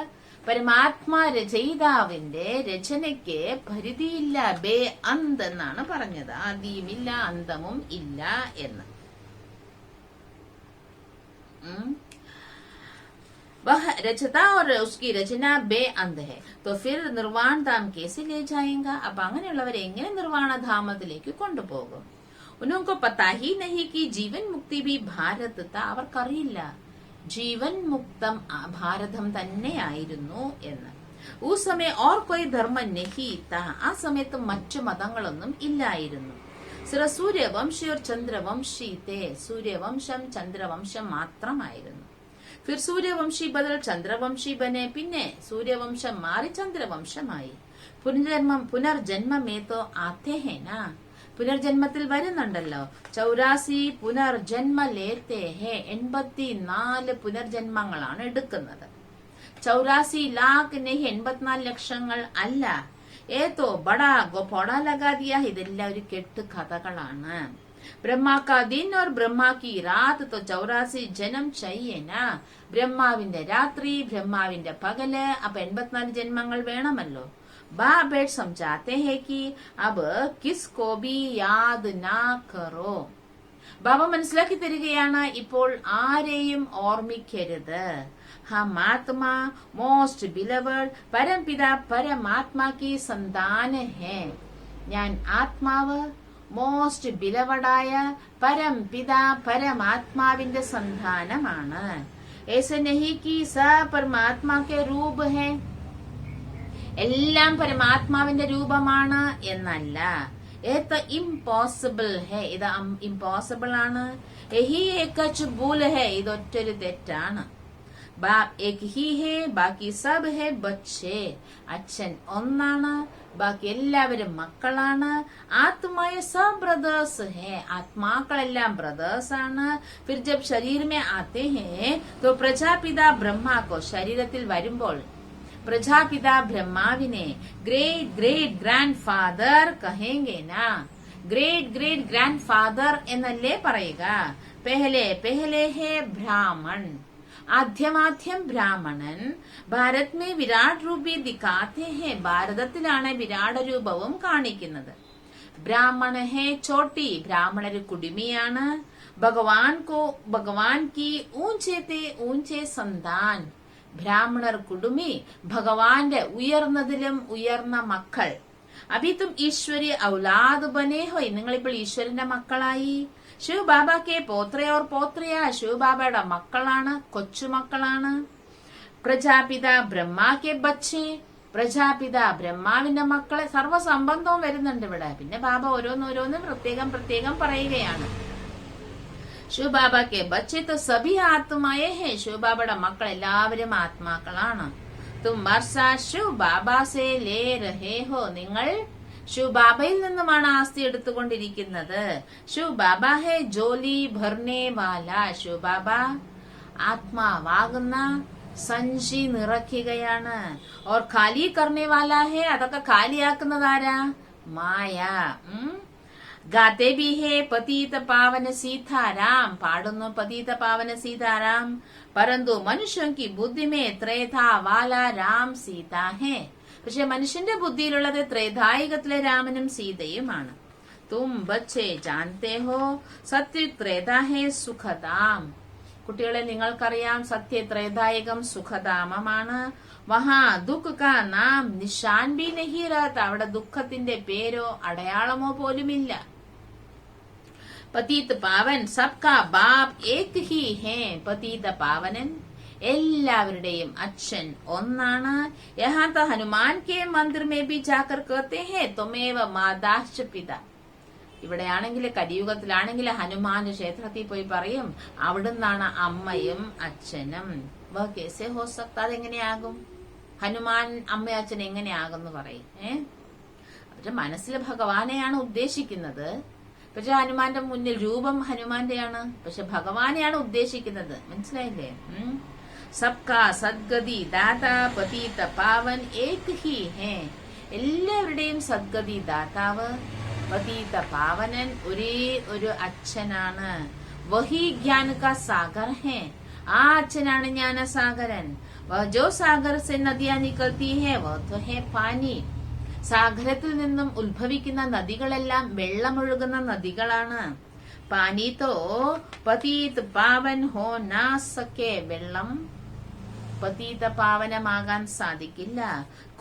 പരമാത്മാ രചയിതാവിന്റെ രചനയ്ക്ക് പരിധിയില്ല. ബേ അന്ത് എന്നാണ് പറഞ്ഞത്. ആദിയുമില്ല, അന്തമും ഇല്ല എന്ന്. वह रचता और उसकी रचना बे अंध है तो फिर निर्वाण धाम कैसे ले जाएगा? അപ്പൊ അങ്ങനെയുള്ളവരെ എങ്ങനെ നിർവാണധാമത്തിലേക്ക് കൊണ്ടുപോകും? ഉनको पता ही नहीं कि जीवन मुक्ति भी भारत था. അവർക്കറിയില്ല ജീവൻ മുക്തം ഭാരതം തന്നെയായിരുന്നു എന്ന്. ഉസ് സമയം ഓർ കോയി ധർമ്മ നഹി താ. ആ സമയത്ത് മറ്റു മതങ്ങളൊന്നും ഇല്ലായിരുന്നു. സിർഫ് സൂര്യവംശി और ചന്ദ്രവംശി തേ. സൂര്യവംശം ചന്ദ്രവംശം മാത്രമായിരുന്നു. फिर सूर्यवंशी बदल चंद्रवंशी बने. പിന്നെ സൂര്യവംശം മാറി ചന്ദ്രവംശമായി. പുനർജന്മമേ തോ ആത്തെ ഹേ നാ. പുനർജന്മത്തിൽ വരുന്നുണ്ടല്ലോ. 84 പുനർജന്മ ലേത്തെ ഹേ. 84 പുനർജന്മങ്ങളാണ് എടുക്കുന്നത്. 84 लाख नहीं 84 ലക്ഷങ്ങൾ അല്ല. ഏതോ ബടാ ഗോപോടാ ലഗാദിയ. ഇതെല്ലാം ഒരു കെട്ട് കഥകളാണ്. ब्रह्मा का दिन और ब्रह्मा की रात तो 84 जन्म चाहिए ना. ബ്രഹ്മാവിന്റെ രാത്രി, ബ്രഹ്മാവിന്റെ പകല്. അപ്പൊ 84 ജന്മങ്ങൾ വേണമല്ലോ. ബാബേട്ട് സംജാത്തെ ഹേ കി അബ് കിസ്കോ ബി യാദ് നാ കറോ. ബാബ മനസ്സിലാക്കി തരികയാണ് ഇപ്പോൾ ആരെയും ഓർമ്മിക്കരുത്. ഹം ആത്മാ മോസ്റ്റ് ബിലവേഡ് പരംപിത പരമാത്മാ കി സന്താന ഹേ. ഞാൻ ആത്മാവ് മോസ്റ്റ് ബിലവഡായ പരംപിത പരമാത്മാവിന്റെ സന്താനമാണ്. ऐसे नहीं कि सब परमात्मा के रूप है. എല്ലാം പരമാത്മാവിന്റെ രൂപമാണ് എന്നല്ല. ഏത് ഇംപോസിബിൾ ഹേ. ഇത് ഇംപോസിബിൾ ആണ്. യഹി ഏകച്ച് ഭൂൽ ഹേ. ഇതൊറ്റൊരു തെറ്റാണ്. ബാപ്പ് ഏക് ഹി ഹേ ബാക്കി സബ് ഹേ ബച്ചേ. അച്ഛൻ ഒന്നാണ്, ബാക്കി എല്ലാവരും മക്കളാണ്. ആത്മായ സബ് ബ്രദേഴ്സ് ഹേ, ആത്മാക്കളെല്ലാം ബ്രദേഴ്സ് ആണ്. ഫിർ ജബ് ശരീർ മേ ആത്തെ ഹേ തോ പ്രജാപിതാ ബ്രഹ്മാക്കോ, ശരീരത്തിൽ വരുമ്പോൾ പ്രജാപിതാ ബ്രഹ്മാവിനെ ഗ്രേറ്റ് ഗ്രേറ്റ് ഗ്രാൻഡ് ഫാദർ കഹേംഗെ നാ. ഗ്രേറ്റ് ഗ്രേറ്റ് ഗ്രാൻഡ് ഫാദർ എന്നല്ലേ പറയുക. പെഹലെ പെഹലെ ഹേ ബ്രാഹ്മൺ, ആദ്യമാദ്യം ബ്രാഹ്മണൻ. ഭാരത് മേ വിരാട് രൂപി ദിക്കാത്തെ ഹേ, ഭാരതത്തിലാണ് വിരാട് രൂപവും കാണിക്കുന്നത്. ബ്രാഹ്മണ ഹേ ചോട്ടി, ബ്രാഹ്മണര് കുടുമിയാണ്. ഭഗവാൻ കി ഊഞ്ചേത്തെ ഊഞ്ചേ സന്താൻ, ബ്രാഹ്മണർ കുടുമി, ഭഗവാന്റെ ഉയർന്നതിലും ഉയർന്ന മക്കൾ. അഭി തും ഈശ്വരി ഔലാദ് ബനേ ഹോയ്, നിങ്ങളിപ്പോൾ ഈശ്വരന്റെ മക്കളായി. ശിവ് ബാബാക്കെ പോത്രയോർ പോത്രയ, ശിവ് ബാബയുടെ മക്കളാണ്, കൊച്ചുമക്കളാണ്. പ്രജാപിതാ ബ്രഹ്മാക്കെ ബച്ചേ, പ്രജാപിതാ ബ്രഹ്മാവിന്റെ മക്കളെ. സർവ്വസംബന്ധവും വരുന്നുണ്ട് ഇവിടെ. പിന്നെ ബാബ ഓരോന്നോരോന്ന് പ്രത്യേകം പ്രത്യേകം പറയുകയാണ്. ശിവ് ബാബാക്കെ ബച്ചേ തോ സഭി ആത്മായേ ഹേ, ശിവ് ബാബയുടെ മക്കൾ എല്ലാവരും ആത്മാക്കളാണ്. തും വർഷ ശിവ് ബാബാസേ ലേ രഹേ ഹോ, നിങ്ങൾ ശിവ് ബാബയിൽ നിന്നുമാണ് ആസ്തി എടുത്തുകൊണ്ടിരിക്കുന്നത്. ശിവ് ബാബ ഹേ ജോലി ഭർനെ വാല, ശിവ് ബാബ ആത്മാവാകുന്ന സഞ്ചി നിറയ്ക്കുകയാണ്. ഓർ ഖാലി കർണേ വാല ഹേ, അതൊക്കെ ഖാലിയാക്കുന്നതാരാ? മായ. ഗാത്തെ ബി ഹേ പതീത പാവന സീതാരാം, പാടുന്നു പതീത പാവന സീതാരാം. പരന്തു മനുഷ്യൻക്ക് ബുദ്ധി മേ ത്രേതാ വാല രാം സീത ഹേ, പക്ഷെ മനുഷ്യന്റെ ബുദ്ധിയിലുള്ളത് ത്രേതായികത്തിലെ രാമനും സീതയുമാണ്. തും ബച്ചേ ജാൻതേ ഹോ സത്യ ത്രേതാ ഹേ സുഖദാം, കുട്ടികളെ നിങ്ങൾക്കറിയാം സത്യ ത്രേതായികം സുഖധാമമാണ്. വഹാ ദുഃഖ കാ നാം നിശാൻ ബി നഹി രഹത, അവിടെ ദുഃഖത്തിന്റെ പേരോ അടയാളമോ പോലുമില്ല. പതീത് പാവൻ സബ്കാ ബാപ് ഏക് ഹി ഹേ, പതീത പാവനൻ എല്ലാവരുടെയും അച്ഛൻ ഒന്നാണ്. യഹാ തോ ഹനുമാൻ കെ മന്ദിർ മേ ബി ജാകർ കഹത്തെ ഹേ തുമേവ മാതാശ്ച പിത, ഇവിടെയാണെങ്കിൽ കലിയുഗത്തിലാണെങ്കിൽ ഹനുമാന്റെ ക്ഷേത്രത്തിൽ പോയി പറയും അവിടുന്നാണ് അമ്മയും അച്ഛനും. വ കേസെ ഹോ സക്ത, അതെങ്ങനെയാകും? ഹനുമാൻ അമ്മയും അച്ഛൻ എങ്ങനെയാകുമെന്ന് പറയും. അവരുടെ മനസ്സിൽ ഭഗവാനെയാണ് ഉദ്ദേശിക്കുന്നത്. പക്ഷെ ഹനുമാന്റെ മുന്നിൽ രൂപം ഹനുമാന്റെയാണ്, പക്ഷെ ഭഗവാനെയാണ് ഉദ്ദേശിക്കുന്നത്. മനസ്സിലായില്ലേ? സബ്കാ സദ്ഗതി ദാതാ പതീത പാവൻ ഏക് ഹി ഹേ, എല്ലാവരുടെയും സദ്ഗതി ദാതാവ് പതീത പാവനൻ ഒരേ ഒരു അച്ഛനാണ്. വഹി ജ്ഞാന കാ സാഗർ ഹേ, ആ അച്ഛനാണ് ജ്ഞാനസാഗരൻ. വഹ് സാഗർ സെ നദിയാ നിക്കൽത്തി ഹേ വഹ് ഹേ പാനി, സാഗരത്തിൽ നിന്നും ഉത്ഭവിക്കുന്ന നദികളെല്ലാം വെള്ളമൊഴുകുന്ന നദികളാണ്. പാനി തോ പതീത് പാവൻ ഹോ നാ സക്കെ, വെള്ളം പതീത പാവനമാകാൻ സാധിക്കില്ല.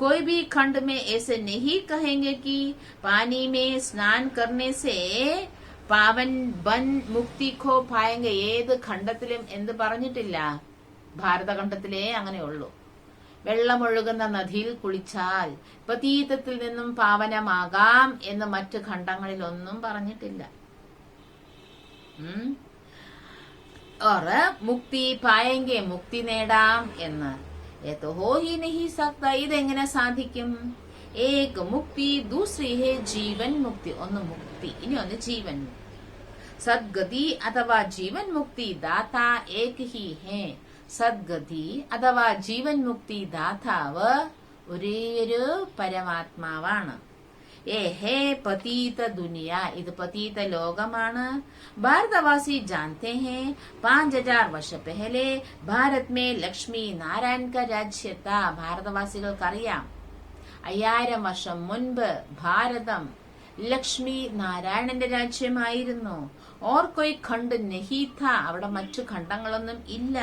कोई भी खंड में ऐसे नहीं कहेंगे कि पानी में स्नान करने से പാവൻ ബൻ മുക്തി ഖോ പായെങ്ക, ഏത് ഖണ്ഡത്തിലും എന്ത് പറഞ്ഞിട്ടില്ല? ഭാരതഖണ്ഡത്തിലേ അങ്ങനെയുള്ളൂ. വെള്ളമൊഴുകുന്ന നദിയിൽ കുളിച്ചാൽ പതീതത്തിൽ നിന്നും പാവനമാകാം എന്ന് മറ്റു ഖണ്ഡങ്ങളിലൊന്നും പറഞ്ഞിട്ടില്ല. और മുക്തി പായെങ്കെ, മുക്തി നേടാം എന്ന്. तो हो ही नहीं सकता, ഇതെങ്ങനെ സാധിക്കും? ഏക് മുക്തി ദൂസരി ഹേ ജീവൻ മുക്തി, ഒന്ന് മുക്തി ഇനി ഒന്ന് ജീവൻ മുക്തി. സദ്ഗതി അഥവാ ജീവൻ മുക്തി ദാതാ ഏക് ഹി ഹേ, സദ്ഗതി അഥവാ ജീവൻ മുക്തി ദാതാവ് ഒരേയൊരു പരമാത്മാവാണ്. ഏ ഹേ പതീത ദുനിയ, ഇത് പതീത ലോകമാണ്. ഭാരതവാസി ജാനത്തെ ഹേ 5000 വർഷ പഹലെ ഭാരത് മേ ലക്ഷ്മി നാരായൺ കാ രാജ്യ താ, ഭാരതവാസികൾക്കറിയാം 5000 വർഷം മുൻപ് ഭാരതം ലക്ഷ്മി നാരായണന്റെ രാജ്യമായിരുന്നു. ഓർ കൊയ് ഖണ്ഡ് നഹി താ, അവിടെ മറ്റു ഖണ്ഡങ്ങളൊന്നും ഇല്ല.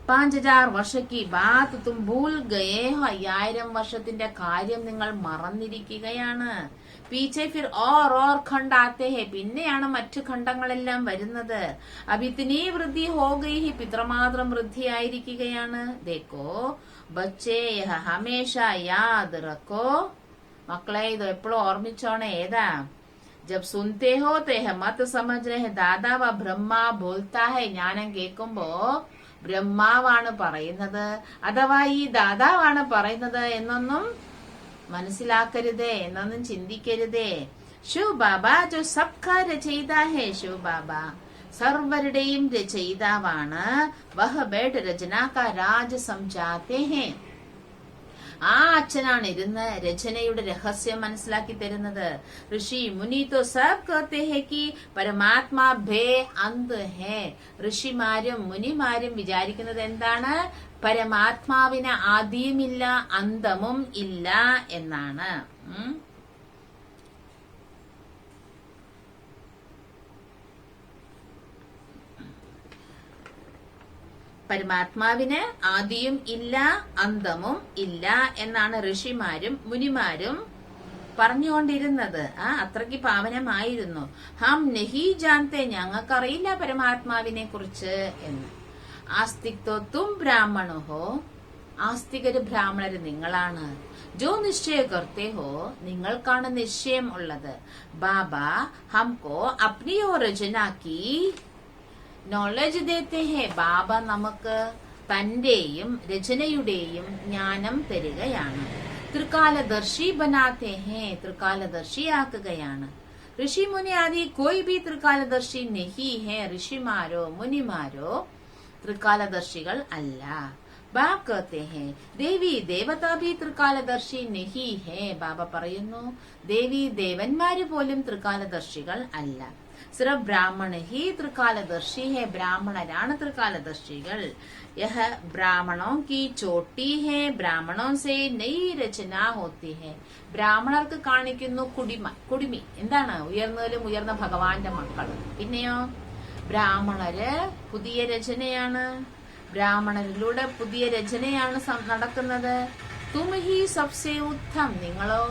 5000 വർഷക്ക് ബാത് തും ഭൂൽ ഗയേ ഹോ, 5000 വർഷത്തിന്റെ കാര്യം നിങ്ങൾ മറന്നിരിക്കുകയാണ്. പീച്ചെ ഫിർ ഓർ ഖണ്ഡ് ആത്തെ ഹേ, പിന്നെയാണ് മറ്റു ഖണ്ഡങ്ങളെല്ലാം വരുന്നത്. അഭിത്തിനി വൃദ്ധി ഹോ ഗയി ഹി, പിത്രമാത്രം വൃദ്ധിയായിരിക്കുകയാണ്. ദേക്കോ ബച്ചേ യഹ ഹമേഷ യാദ് റക്കോ, മക്കളെ ഇത് എപ്പോഴും ഓർമ്മിച്ചോണേ. ഏതാ? ജബ് സുനത്തെ ഹോ തേ മത് സമജ് രഹേ, ദാദാ വ ബ്രഹ്മ ബോൽത്താ ഹേ, ജ്ഞാനം കേൾക്കുമ്പോ ബ്രഹ്മാവാണ് പറയുന്നത് അഥവാ ഈ ദാതാവാണ് പറയുന്നത് എന്നൊന്നും മനസ്സിലാക്കരുതേ, എന്നൊന്നും ചിന്തിക്കരുതേ. ശിവ് ബാബ ജോ സബ്കാ രചയിത ഹേ, ശിവ് ബാബ സർവരുടെയും രചയിതാവാണ്. വഹ ബേഡ് രചന കാ രാജ് സംജാത്തെ ഹേ. ആ അച്ഛനാണ് ഇരുന്ന് രചനയുടെ രഹസ്യം മനസ്സിലാക്കി തരുന്നത്. ഋഷി മുനി തോ സബ് കഹത്തെ ഹേ കി പരമാത്മാ ഭേ അന്ത് ഹേ. ഋഷിമാരും മുനിമാരും വിചാരിക്കുന്നത് എന്താണ്? പരമാത്മാവിന് ആദിയുമില്ല അന്തമും ഇല്ല എന്നാണ്. പരമാത്മാവിന് ആദിയും ഇല്ല അന്തമും ഇല്ല എന്നാണ് ഋഷിമാരും മുനിമാരും പറഞ്ഞുകൊണ്ടിരുന്നത്. അത്രയ്ക്ക് പാവനമായിരുന്നു. ഹം നഹി ജാൻതെ, ഞങ്ങൾക്കറിയില്ല പരമാത്മാവിനെ കുറിച്ച് എന്ന്. ആസ്തിക്തോ തും ബ്രാഹ്മണോ ഹോ, ആസ്തികര് ബ്രാഹ്മണര് നിങ്ങളാണ്. ജോ നിശ്ചയ കർത്തേ ഹോ, നിങ്ങൾക്കാണ് നിശ്ചയം ഉള്ളത്. ബാബ ഹംകോ അപ്നിയോ രചനാക്കി നോളജ് ദേത്തെ ഹേ. ബാബ നമുക്ക് തന്റെയും രചനയുടെയും ജ്ഞാനം തരികയാണ്. ത്രികാലദർശി ബനാത്തെ ഹേ, ത്രികാലദർശിയാക്കുകയാണ്. ഋഷി മുനി ആദി കോയി ഭി ത്രികാലദർശി നഹി ഹേ. ഋഷിമാരോ മുനിമാരോ ത്രികാലദർശികൾ അല്ല. ബാബ് कहते हैं ദേവി ദേവതാ ഭി ത്രികാലദർശി നഹി ഹേ. ബാബ പറയുന്നു ദേവി ദേവന്മാര് പോലും ത്രികാലദർശികൾ അല്ല. സിർഫ് ബ്രാഹ്മണ ഹി ത്രികാലദർശി ഹേ. ബ്രാഹ്മണരാണ് ത്രികാലദർശികൾ. യഹ ബ്രാഹ്മണോ കി ചോട്ടി ഹേ. ബ്രാഹ്മണോ സേ നയി രചന ഹോത്തി ഹേ. ബ്രാഹ്മണർക്ക് കാണിക്കുന്നു കുടിമി. എന്താണ്? ഉയർന്നതിലും ഉയർന്ന ഭഗവാന്റെ മക്കൾ. പിന്നെയോ ബ്രാഹ്മണര് പുതിയ രചനയാണ്. ബ്രാഹ്മണരിലൂടെ പുതിയ രചനയാണ് നടക്കുന്നത്. തും ഹി സബ്സേ ഉത്തം, നിങ്ങളോ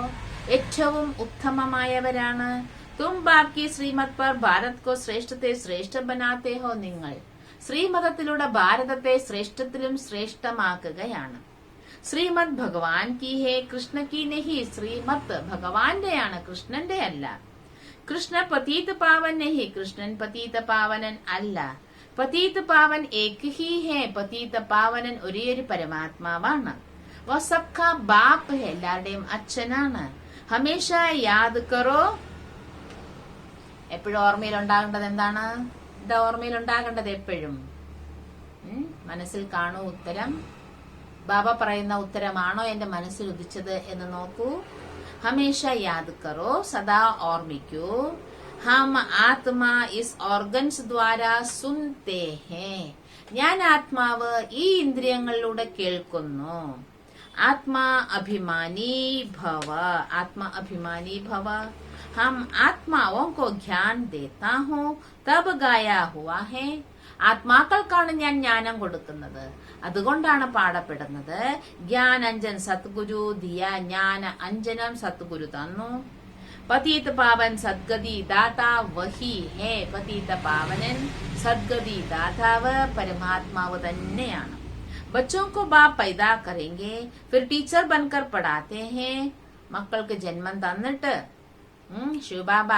ഏറ്റവും ഉത്തമമായവരാണ്. തും ബാക്കി ശ്രീമത് പർ ഭാരത് കോ ശ്രേഷ്ഠത്തെ ശ്രേഷ്ഠ ബനാത്തെ ഹോ. നിങ്ങൾ ശ്രീമതത്തിലൂടെ ഭാരതത്തെ ശ്രേഷ്ഠത്തിലും ശ്രേഷ്ഠമാക്കുകയാണ്. ശ്രീമത് ഭഗവാൻ കി ഹേ, കൃഷ്ണ കി നഹി. ശ്രീമത് ഭഗവാന്റെയാണ്, കൃഷ്ണന്റെ അല്ല. കൃഷ്ണ പതീത് പാവൻ നഹി, കൃഷ്ണൻ പതീത പാവനൻ അല്ല. പതീത് പാവൻ ഏക് ഹി ഹേ. പതീത പാവനൻ ഒരേയൊരു പരമാത്മാവാണ്. വ സബ്കാ ബാപ്പ് ഹേ, എല്ലാവരുടെയും അച്ഛനാണ്. ഹമേഷ യാദ് കറോ, എപ്പോഴും ഓർമ്മയിലുണ്ടാകേണ്ടത് എന്താണ്? എന്താ ഓർമ്മയിലുണ്ടാകേണ്ടത് എപ്പോഴും? മനസ്സിൽ കാണൂ ഉത്തരം. ബാബ പറയുന്ന ഉത്തരമാണോ എന്റെ മനസ്സിൽ ഉദിച്ചത് എന്ന് നോക്കൂ. ഹമേഷ യാദ് കറോ, സദാ ഓർമ്മിക്കൂ. ഹം ആത്മാ ഇസ് ഓർഗൻസ് ദ്വാര സുൻതേ ഹേ. ഞാൻ ആത്മാവ് ഈ ഇന്ദ്രിയങ്ങളിലൂടെ കേൾക്കുന്നു. ആത്മാ അഭിമാനി ഭവ, ആത്മാ അഭിമാനി ഭവ. हम आत्माओं को ज्ञान देता हूँ तब गाया हुआ है. ആത്മാക്കൾക്കാണ് ഞാൻ ജ്ഞാനം കൊടുക്കുന്നത്, അതുകൊണ്ടാണ് പാടപ്പെടുന്നത്. ജ്ഞാനഞ്ജൻ സദ്ഗുരു ദിയ, ജ്ഞാന അഞ്ജനം സദ്ഗുരു തന്നു. പതീത പാവൻ സദ്ഗതി ദാതാ വഹി ഹേ. പതീത പാവനൻ സദ്ഗതി ദാതാവ് പരമാത്മാവ് തന്നെയാണ്. बच्चों को बाप पैदा करेंगे फिर टीचर बनकर पढ़ाते हैं. മക്കൾക്ക് ജന്മം തന്നിട്ട് ശിവബാബ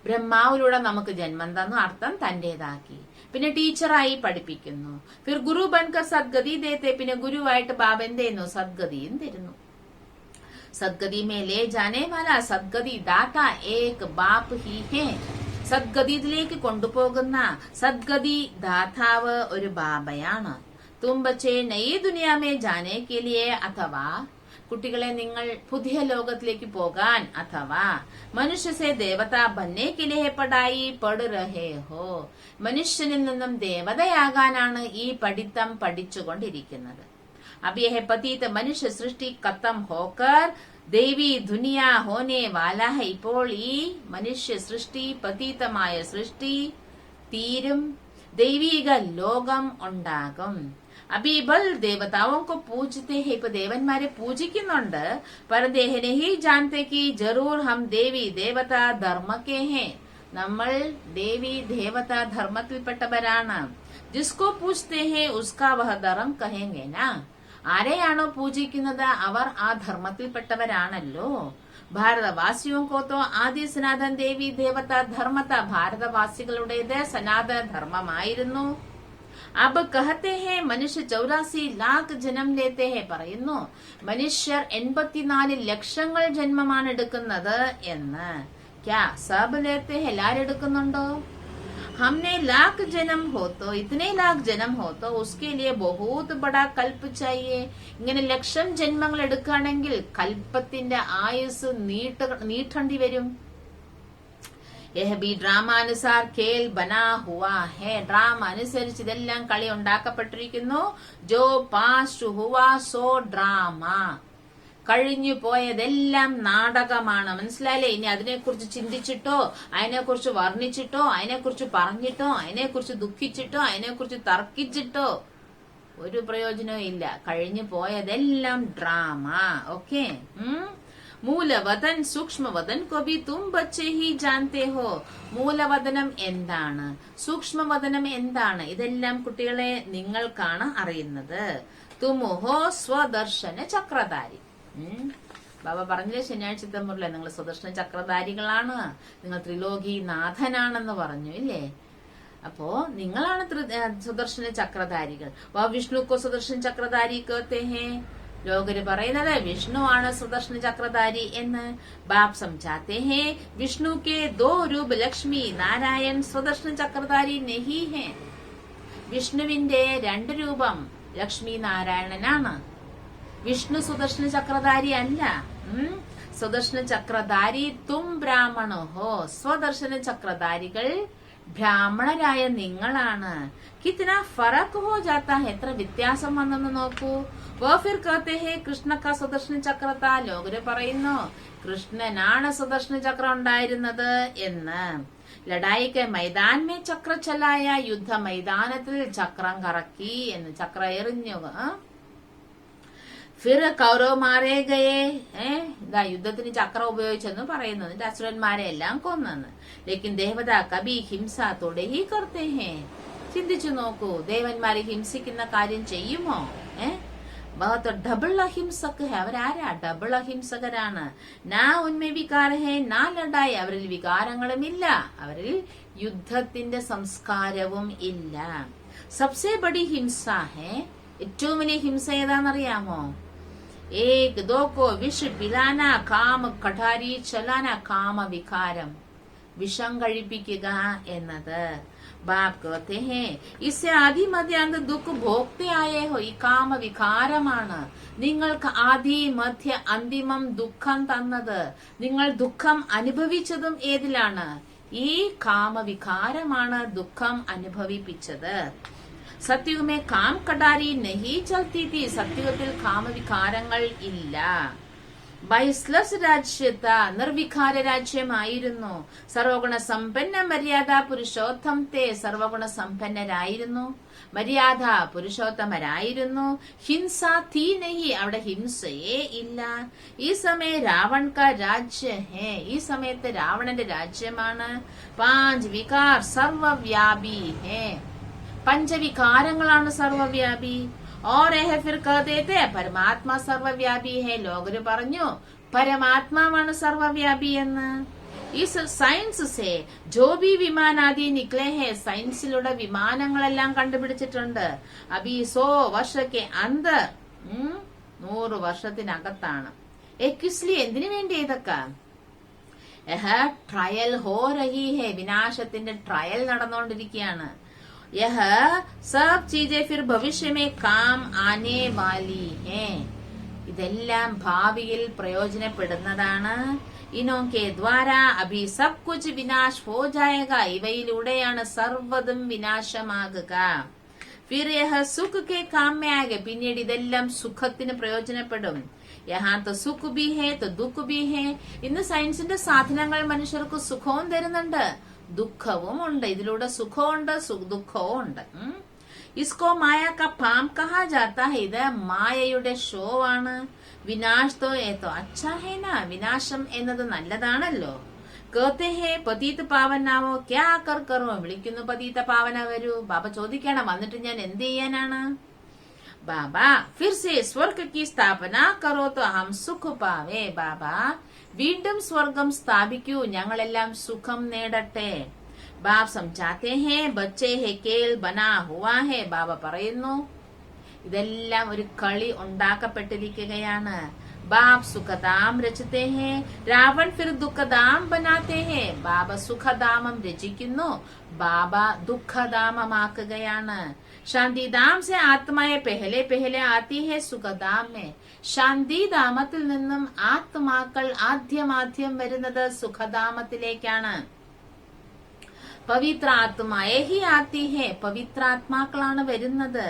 ബ്രഹ്മാവിലൂടെ നമുക്ക് ജന്മം തന്നു, അർത്ഥം തന്റേതാക്കി. പിന്നെ ടീച്ചറായി പഠിപ്പിക്കുന്നു. ഫിർ ഗുരു ബൻകർ സദ്ഗതി ദേത്തെ. പിന്നെ ഗുരുവായിട്ട് ബാബ എന്ത് ചെയ്യുന്നു? സദ്ഗതിയും തരുന്നു. Sadgati may Leh Jaane Vala Sadgati ദാത Ek bap he ഹേ. സദ്ഗതിയിലേക്ക് കൊണ്ടുപോകുന്ന സദ്ഗതി ദാതാവ് ഒരു ബാബയാണ്. തും ബച്ചേ നയി ദുനിയാ മേ ജാനേ കെ ലിയേ, അഥവാ കുട്ടികളെ നിങ്ങൾ പുതിയ ലോകത്തിലേക്ക് പോകാൻ, അഥവാ മനുഷ്യസെ ദേവത ബന്നേ കെ ലിയേ പഠായി പഠ് രഹേ ഹോ. മനുഷ്യനിൽ നിന്നും ദേവതയാകാനാണ് ഈ പഠിത്തം പഠിച്ചുകൊണ്ടിരിക്കുന്നത്. അബ് യഹ് പതീത മനുഷ്യ സൃഷ്ടി ഖത്തം ഹോക്കർ ദേവി ദുനിയ ഹോനെ വാല ഹൈ. ഇപ്പോൾ ഈ മനുഷ്യ സൃഷ്ടി, പതീതമായ സൃഷ്ടി തീരും, ദൈവീക ലോകം ഉണ്ടാകും. അബി ബൽ ദേവതാओं को पूजते हैं. ഇപ്പൊ ദേവന്മാരെ പൂജിക്കുന്നുണ്ട്. पर देह नहीं जानते कि जरूर हम देवी देवता धर्म के हैं. നമ്മൾ ദേവി ദേവത ധർമ്മത്തിൽപ്പെട്ടവരാണ്. जिसको पूजते हैं उसका वह धर्म कहेंगे ना. ആരെയാണോ പൂജിക്കുന്നത് അവർ ആ ധർമ്മത്തിൽപ്പെട്ടവരാണല്ലോ. ഭാരതവാസിയോ തോ ആദി സനാതൻ ദേവി ദേവത ധർമ്മത. ഭാരതവാസികളുടേത് സനാതന ധർമ്മമായിരുന്നു. अब कहते हैं मनुष्य 84 लाख ജന്മം लेते हैं പറയുന്നു മനുഷ്യർ 84 ലക്ഷങ്ങൾ ജന്മമാണ് എടുക്കുന്നത് എന്ന്. क्या सब लेते हैं? എല്ലാരും എടുക്കുന്നുണ്ടോ? हमने लाख जन्म हो तो इतने लाख जन्म हो तो उसके लिए बहुत बड़ा कल्प चाहिए. ഇങ്ങനെ ലക്ഷം ജന്മങ്ങൾ എടുക്കുകയാണെങ്കിൽ കൽപ്പത്തിന്റെ ആയുസ് നീട്ടേണ്ടി വരും. यह भी ड्रामा अनुसार खेल बना हुआ है. ഡ്രാമ അനുസരിച്ച് ഇതെല്ലാം കളി ഉണ്ടാക്കപ്പെട്ടിരിക്കുന്നു. जो पास्ट हुआ सो ड्रामा. കഴിഞ്ഞു പോയതെല്ലാം നാടകമാണ്. മനസ്സിലായില്ലേ? ഇനി അതിനെക്കുറിച്ച് ചിന്തിച്ചിട്ടോ അതിനെക്കുറിച്ച് വർണ്ണിച്ചിട്ടോ അതിനെക്കുറിച്ച് പറഞ്ഞിട്ടോ അതിനെക്കുറിച്ച് ദുഃഖിച്ചിട്ടോ അതിനെക്കുറിച്ച് തർക്കിച്ചിട്ടോ ഒരു പ്രയോജനവും ഇല്ല. കഴിഞ്ഞു പോയതെല്ലാം ഡ്രാമ. ഓക്കെ. മൂലവതൻ സൂക്ഷ്മവതൻ കൊബി തും ബച്ചേ ഹി ജാൻതേ ഹോ. മൂലവതനം എന്താണ്, സൂക്ഷ്മവതനം എന്താണ്, ഇതെല്ലാം കുട്ടികളെ നിങ്ങൾക്കാണ് അറിയുന്നത്. തുമുഹോ സ്വദർശന ചക്രധാരി. ബാബ പറഞ്ഞില്ലേ ശനിയാഴ്ചത്തെ മുറിലെ നിങ്ങൾ സ്വദർശന ചക്രധാരികളാണ്, നിങ്ങൾ ത്രിലോകി നാഥനാണെന്ന് പറഞ്ഞു ഇല്ലേ? അപ്പോ നിങ്ങളാണ് സുദർശന ചക്രധാരികൾ. വിഷ്ണുക്കോ സുദർശന ചക്രധാരി कहते हैं. ലോകര് പറയുന്നത് വിഷ്ണു ആണ് സുദർശന ചക്രധാരി എന്ന്. ബാപ് समझाते हैं विष्णु के 2 रूप लक्ष्मी नारायण सुदर्शन चक्रधारी नहीं है. വിഷ്ണുവിന്റെ 2 രൂപം ലക്ഷ്മി നാരായണനാണ്. വിഷ്ണു സുദർശന ചക്രധാരി അല്ല. സുദർശന ചക്രധാരി തും ബ്രാഹ്മണോ ഹോ. സ്വദർശന ചക്രധാരികൾ ബ്രാഹ്മണരായ നിങ്ങളാണ്. കിतना फर्क हो जाता है. എത്ര വ്യത്യാസം വന്നെന്ന് നോക്കൂ. वो फिर कहते हैं कृष्ण का सुदर्शन चक्र था. ലോകര് പറയുന്നു കൃഷ്ണനാണ് സുദർശന ചക്രം ഉണ്ടായിരുന്നത് എന്ന്. ലഡായിക്ക് മൈതാൻ മേ ചക്ര ചലായ. യുദ്ധ മൈതാനത്തിൽ ചക്രം കറക്കി എന്ന്, ചക്ര എറിഞ്ഞു. ഫിർ കൗരവ് മാരേ ഗയേ. ഇതാ യുദ്ധത്തിന് ചക്രം ഉപയോഗിച്ചെന്ന് പറയുന്നു. എന്നിട്ട് അസുരന്മാരെ എല്ലാം കൊന്നെന്ന്. ലേക്കിൻ ദേവത കബി ഹിംസ തോടെ ഹി കർത്തേ ഹേ. ചിന്തിച്ചു നോക്കൂ, ദേവന്മാരെ ഹിംസിക്കുന്ന കാര്യം ചെയ്യുമോ? ബഹുത്ത് ഡബിൾ അഹിംസക് ഹെ. അവരാരാ? ഡബിൾ അഹിംസകരാണ്. നാ ഉന്മേ വികാര ഹേ നാ ലഡായി. അവരിൽ വികാരങ്ങളുമില്ല, അവരിൽ യുദ്ധത്തിന്റെ സംസ്കാരവും ഇല്ല. സബ്സെ ബഡി ഹിംസ ഹേ. ഏറ്റവും വലിയ ഹിംസ ഏതാണെന്നറിയാമോ? एक दो को विष पिलाना, काम कठारी चलाना, കാമ വികാരം, വിഷം കഴിപ്പിക്കുക എന്നത്. ബാപ് कहते हैं इससे आदि मध्य अंत दुख भोगते आए हो. ഈ കാമ വികാരമാണ് നിങ്ങൾക്ക് ആദി മധ്യ അന്തിമം ദുഃഖം തന്നത്. നിങ്ങൾ ദുഃഖം അനുഭവിച്ചതും ഏതിലാണ്? ഈ കാമ വികാരമാണ് ദുഃഖം അനുഭവിപ്പിച്ചത്. സത്യുഗമേ കാം കടാരി നഹി ചൽത്തി തീ. സത്യുഗത്തിൽ കാമവികാരങ്ങൾ ഇല്ല. ബൈസ്ലസ് രാജ്യത്ത നിർവികാര രാജ്യമായിരുന്നു. സർവഗുണ സമ്പന്ന മര്യാദ പുരുഷോത്തം തേ. സർവഗുണ സമ്പന്നരായിരുന്നു, മര്യാദ പുരുഷോത്തമരായിരുന്നു. ഹിംസ തീ നഹി. അവിടെ ഹിംസയേ ഇല്ല. ഈ സമയം രാവൺ കാ രാജ്യ ഹേ. ഈ സമയത്ത് രാവണന്റെ രാജ്യമാണ്. 5 വികാർ സർവവ്യാപി ഹേ. പഞ്ചവികാരങ്ങളാണ് സർവവ്യാപി. और यह फिर कह देते പരമാത്മാ സർവവ്യാപി ഹേ. ലോകര് പറഞ്ഞു പരമാത്മാവാണ് സർവവ്യാപി എന്ന്. ഈ സയൻസ് സേ ജോ ബി വിമാനാദി നിക്ലേ ഹേ. സയൻസിലൂടെ വിമാനങ്ങളെല്ലാം കണ്ടുപിടിച്ചിട്ടുണ്ട്. അബി 100 വർഷക്കെ അന്തർ. 100 വർഷത്തിനകത്താണ്. കിസ്ലി എന്തിനു വേണ്ടി ഇതൊക്കെ? ട്രയൽ ഹോ രഹി ഹേ. വിനാശത്തിന്റെ ട്രയൽ നടന്നുകൊണ്ടിരിക്കുകയാണ്. यह सब चीजें फिर भविष्य में काम आने वाली हैं. ഇതെല്ലാം ഭാവിയിൽ പ്രയോജനപ്പെടുന്നതാണ്. ഇനോക്കെ ദ്വാര അഭി സബ് കുച്ച് വിനാശ് ഹോ ജായേഗ. ഇവയിലൂടെയാണ് സർവ്വതും വിനാശമാകുക. ഫിർ യഹ സുഖ് കെ കാം മേ ആകെ. പിന്നീട് ഇതെല്ലാം സുഖത്തിന് പ്രയോജനപ്പെടും. യഹാ തോ സുഖ് ബി ഹേ തോ ദുഃഖ് ബി ഹേ. ഇന്ന് സയൻസിന്റെ സാധനങ്ങൾ മനുഷ്യർക്ക് സുഖവും തരുന്നുണ്ട്, ദുഃഖവും ഉണ്ട്. ഇതിലൂടെ സുഖമുണ്ട്, ദുഃഖവും ഉണ്ട്. ഇസ്കോ മായ കാ പാം കഹാ ജാത്താ ഹൈ. ഇത് മായയുടെ ഷോ ആണ്. വിനാശ് തോ ഏതോ അച്ഛാ ഹൈ നാ. വിനാശം എന്നത് നല്ലതാണല്ലോ. कहते हैं പതീത് പാവനാവോ ക്യാ കർ കറോ. വിളിക്കുന്നു പതീത പാവന വരൂ. ബാബ ചോദിക്കണം വന്നിട്ട് ഞാൻ എന്ത് ചെയ്യാനാണ്? ബാബ ഫിർ സേ സ്വർഗ് കി സ്ഥാപന കറോ തോ ഹം സുഖ് പാവേ. ബാബ വീണ്ടും സ്വർഗം സ്ഥാപിക്കൂ, ഞങ്ങളെല്ലാം സുഖം നേടട്ടെ. ബാബ് സംജാത്തെ ഹേ ബച്ചേ ഹേ കേൽ ബനാ ഹുവാ ഹേ. ബാബ പറയുന്നു ഇതെല്ലാം ഒരു കളി ഉണ്ടാക്കപ്പെട്ടിരിക്കുകയാണ്. ബാബ് സുഖദാം രചത്തെ ഹേ, രാവൺ ഫിർ ദുഃഖദാം ബനാത്തെ ഹേ. ബാബ സുഖദാമം രചിക്കുന്നു, ബാബ ദുഃഖദാമമാക്കുകയാണ്. ശാന്തിധാം സെ ആത്മായെ പെഹലെ പെഹലെ ആത്തി ഹേ സുഖദാം മേ. ശാന്തിധാമത്തിൽ നിന്നും ആത്മാക്കൾ ആദ്യമാദ്യം വരുന്നത് സുഖധാമത്തിലേക്കാണ്. പവിത്ര ആത്മായെ ഹി ആത്തി ഹേ. പവിത്രാത്മാക്കളാണ് വരുന്നത്.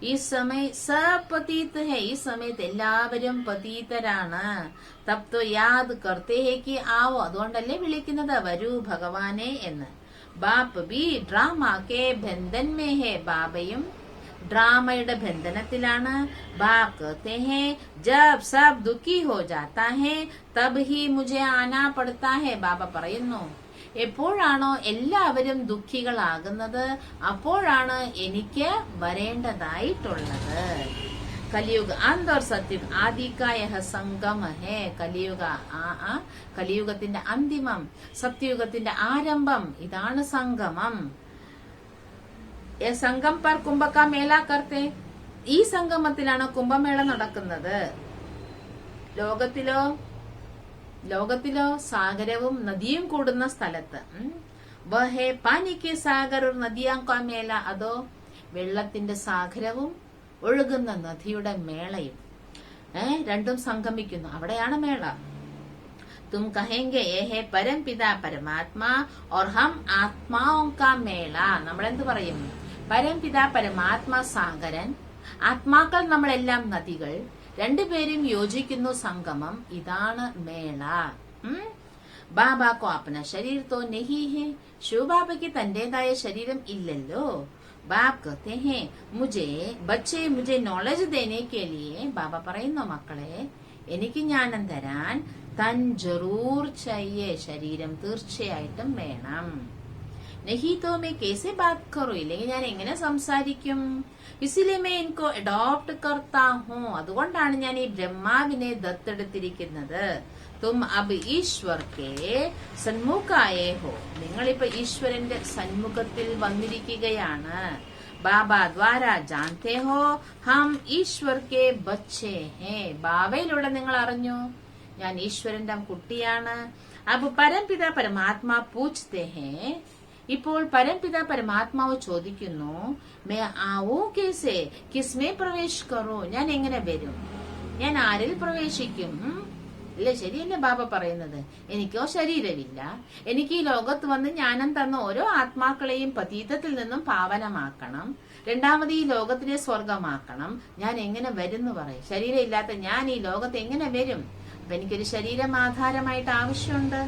ഈ സമയം സബ് പതീത് ഹേ. ഈ സമയത്ത് എല്ലാവരും പതീതരാണ്. തബ് തോ യാദ് കർത്തേ ഹേ കി ആവോ. അതുകൊണ്ടല്ലേ വിളിക്കുന്നത് വരൂ ഭഗവാനെ എന്ന്. ബാപ്പ് ബി ഡ്രാമ കെ ബന്ധൻ മേ ഹേ. ബാബയും ഡ്രാമയുടെ ബന്ധനത്തിലാണ്. ബാപ് कहते हैं जब सब दुखी हो जाता है तब ही मुझे आना पड़ता है. ബാബ പറയുന്നു എപ്പോഴാണോ എല്ലാവരും ദുഃഖികളാകുന്നത് അപ്പോഴാണ് എനിക്ക് വരേണ്ടതായിട്ടുള്ളത്. കലിയുഗ അന്തർ സത്യം ആദികായ സംഗമ ഹേ. കലിയുഗത്തിന്റെ അന്തിമം, സത്യയുഗത്തിന്റെ ആരംഭം, ഇതാണ് സംഗമം. സംഗം പർ കുംഭക മേള കർത്തെ. ഈ സംഗമത്തിലാണ് കുംഭമേള നടക്കുന്നത്. ലോകത്തിലോ സാഗരവും നദിയും കൂടുന്ന സ്ഥലത്ത്. വഹേ പാനിക്ക് സാഗർ നദിയാം കാ മേള. അതോ വെള്ളത്തിന്റെ സാഗരവും ഒഴുകുന്ന നദിയുടെ മേളയും രണ്ടും സംഗമിക്കുന്നു, അവിടെയാണ് മേള. തും കഹേംഗെ യേ ഹേ പരംപിതാ പരമാത്മാ और हम ആത്മാओं का മേള. നമ്മളെന്ത് പറയും? പരംപിതാ പരമാത്മാ സാഗരൻ, ആത്മാക്കൾ നമ്മളെല്ലാം നദികൾ, രണ്ടുപേരും യോജിക്കുന്നു സംഗമം, ഇതാണ് മേള. ബാബാക്കോ അപ്പന ശരീർ തോ നഹി ഹേ. ശിവബാബയ്ക്ക് തന്റേതായ ശരീരം ഇല്ലല്ലോ. ബാബ് कहते हैं मुझे नॉलेज देने के लिए. ബാബ പറയുന്നു മക്കളെ എനിക്ക് ജ്ഞാനം തരാൻ തൻ ജറൂർ ചയ്യേ. ശരീരം തീർച്ചയായിട്ടും വേണം. നഹി തോ മേ കേസെ ബാത് കറോ. ഇല്ലെങ്കിൽ ഞാൻ എങ്ങനെ സംസാരിക്കും? ഇസിലെ മേ ഇൻകോ അഡോപ്റ്റ് കർത്താ ഹൂ. അതുകൊണ്ടാണ് ഞാൻ ഈ ബ്രഹ്മാവിനെ ദത്തെടുത്തിരിക്കുന്നത്. തും അബ് ഈശ്വർ കെ സന്മുഖായേ ഹോ. നിങ്ങളിപ്പോ ഈശ്വരന്റെ സന്മുഖത്തിൽ വന്നിരിക്കുകയാണ്. ബാബ ദ്വാര ജാൻതേ ഹോ ഹം ഈശ്വർ കെ ബച്ചേ ഹേ. ബാബയിലൂടെ നിങ്ങൾ അറിഞ്ഞു ഞാൻ ഈശ്വരന്റെ കുട്ടിയാണ്. അബ് പരംപിത പരമാത്മാ പൂച്ച്തേ ഹേ. ഇപ്പോൾ പരംപിത പരമാത്മാവ് ചോദിക്കുന്നു മേ ആവോ കേസേ കിസ്മേ പ്രവേശ് കറോ. ഞാൻ എങ്ങനെ വരും? ഞാൻ ആരിൽ പ്രവേശിക്കും? ഇല്ല, ശരിയല്ലേ ബാബ പറയുന്നത്? എനിക്കോ ശരീരമില്ല. എനിക്ക് ഈ ലോകത്ത് വന്ന് ജ്ഞാനം തന്ന ഓരോ ആത്മാക്കളെയും പതീതത്തിൽ നിന്നും പാവനമാക്കണം. രണ്ടാമത് ഈ ലോകത്തിനെ സ്വർഗമാക്കണം. ഞാൻ എങ്ങനെ വരും പറയും? ശരീരം ഇല്ലാത്ത ഞാൻ ഈ ലോകത്ത് എങ്ങനെ വരും? അപ്പൊ എനിക്കൊരു ശരീരം ആധാരമായിട്ട് ആവശ്യമുണ്ട്.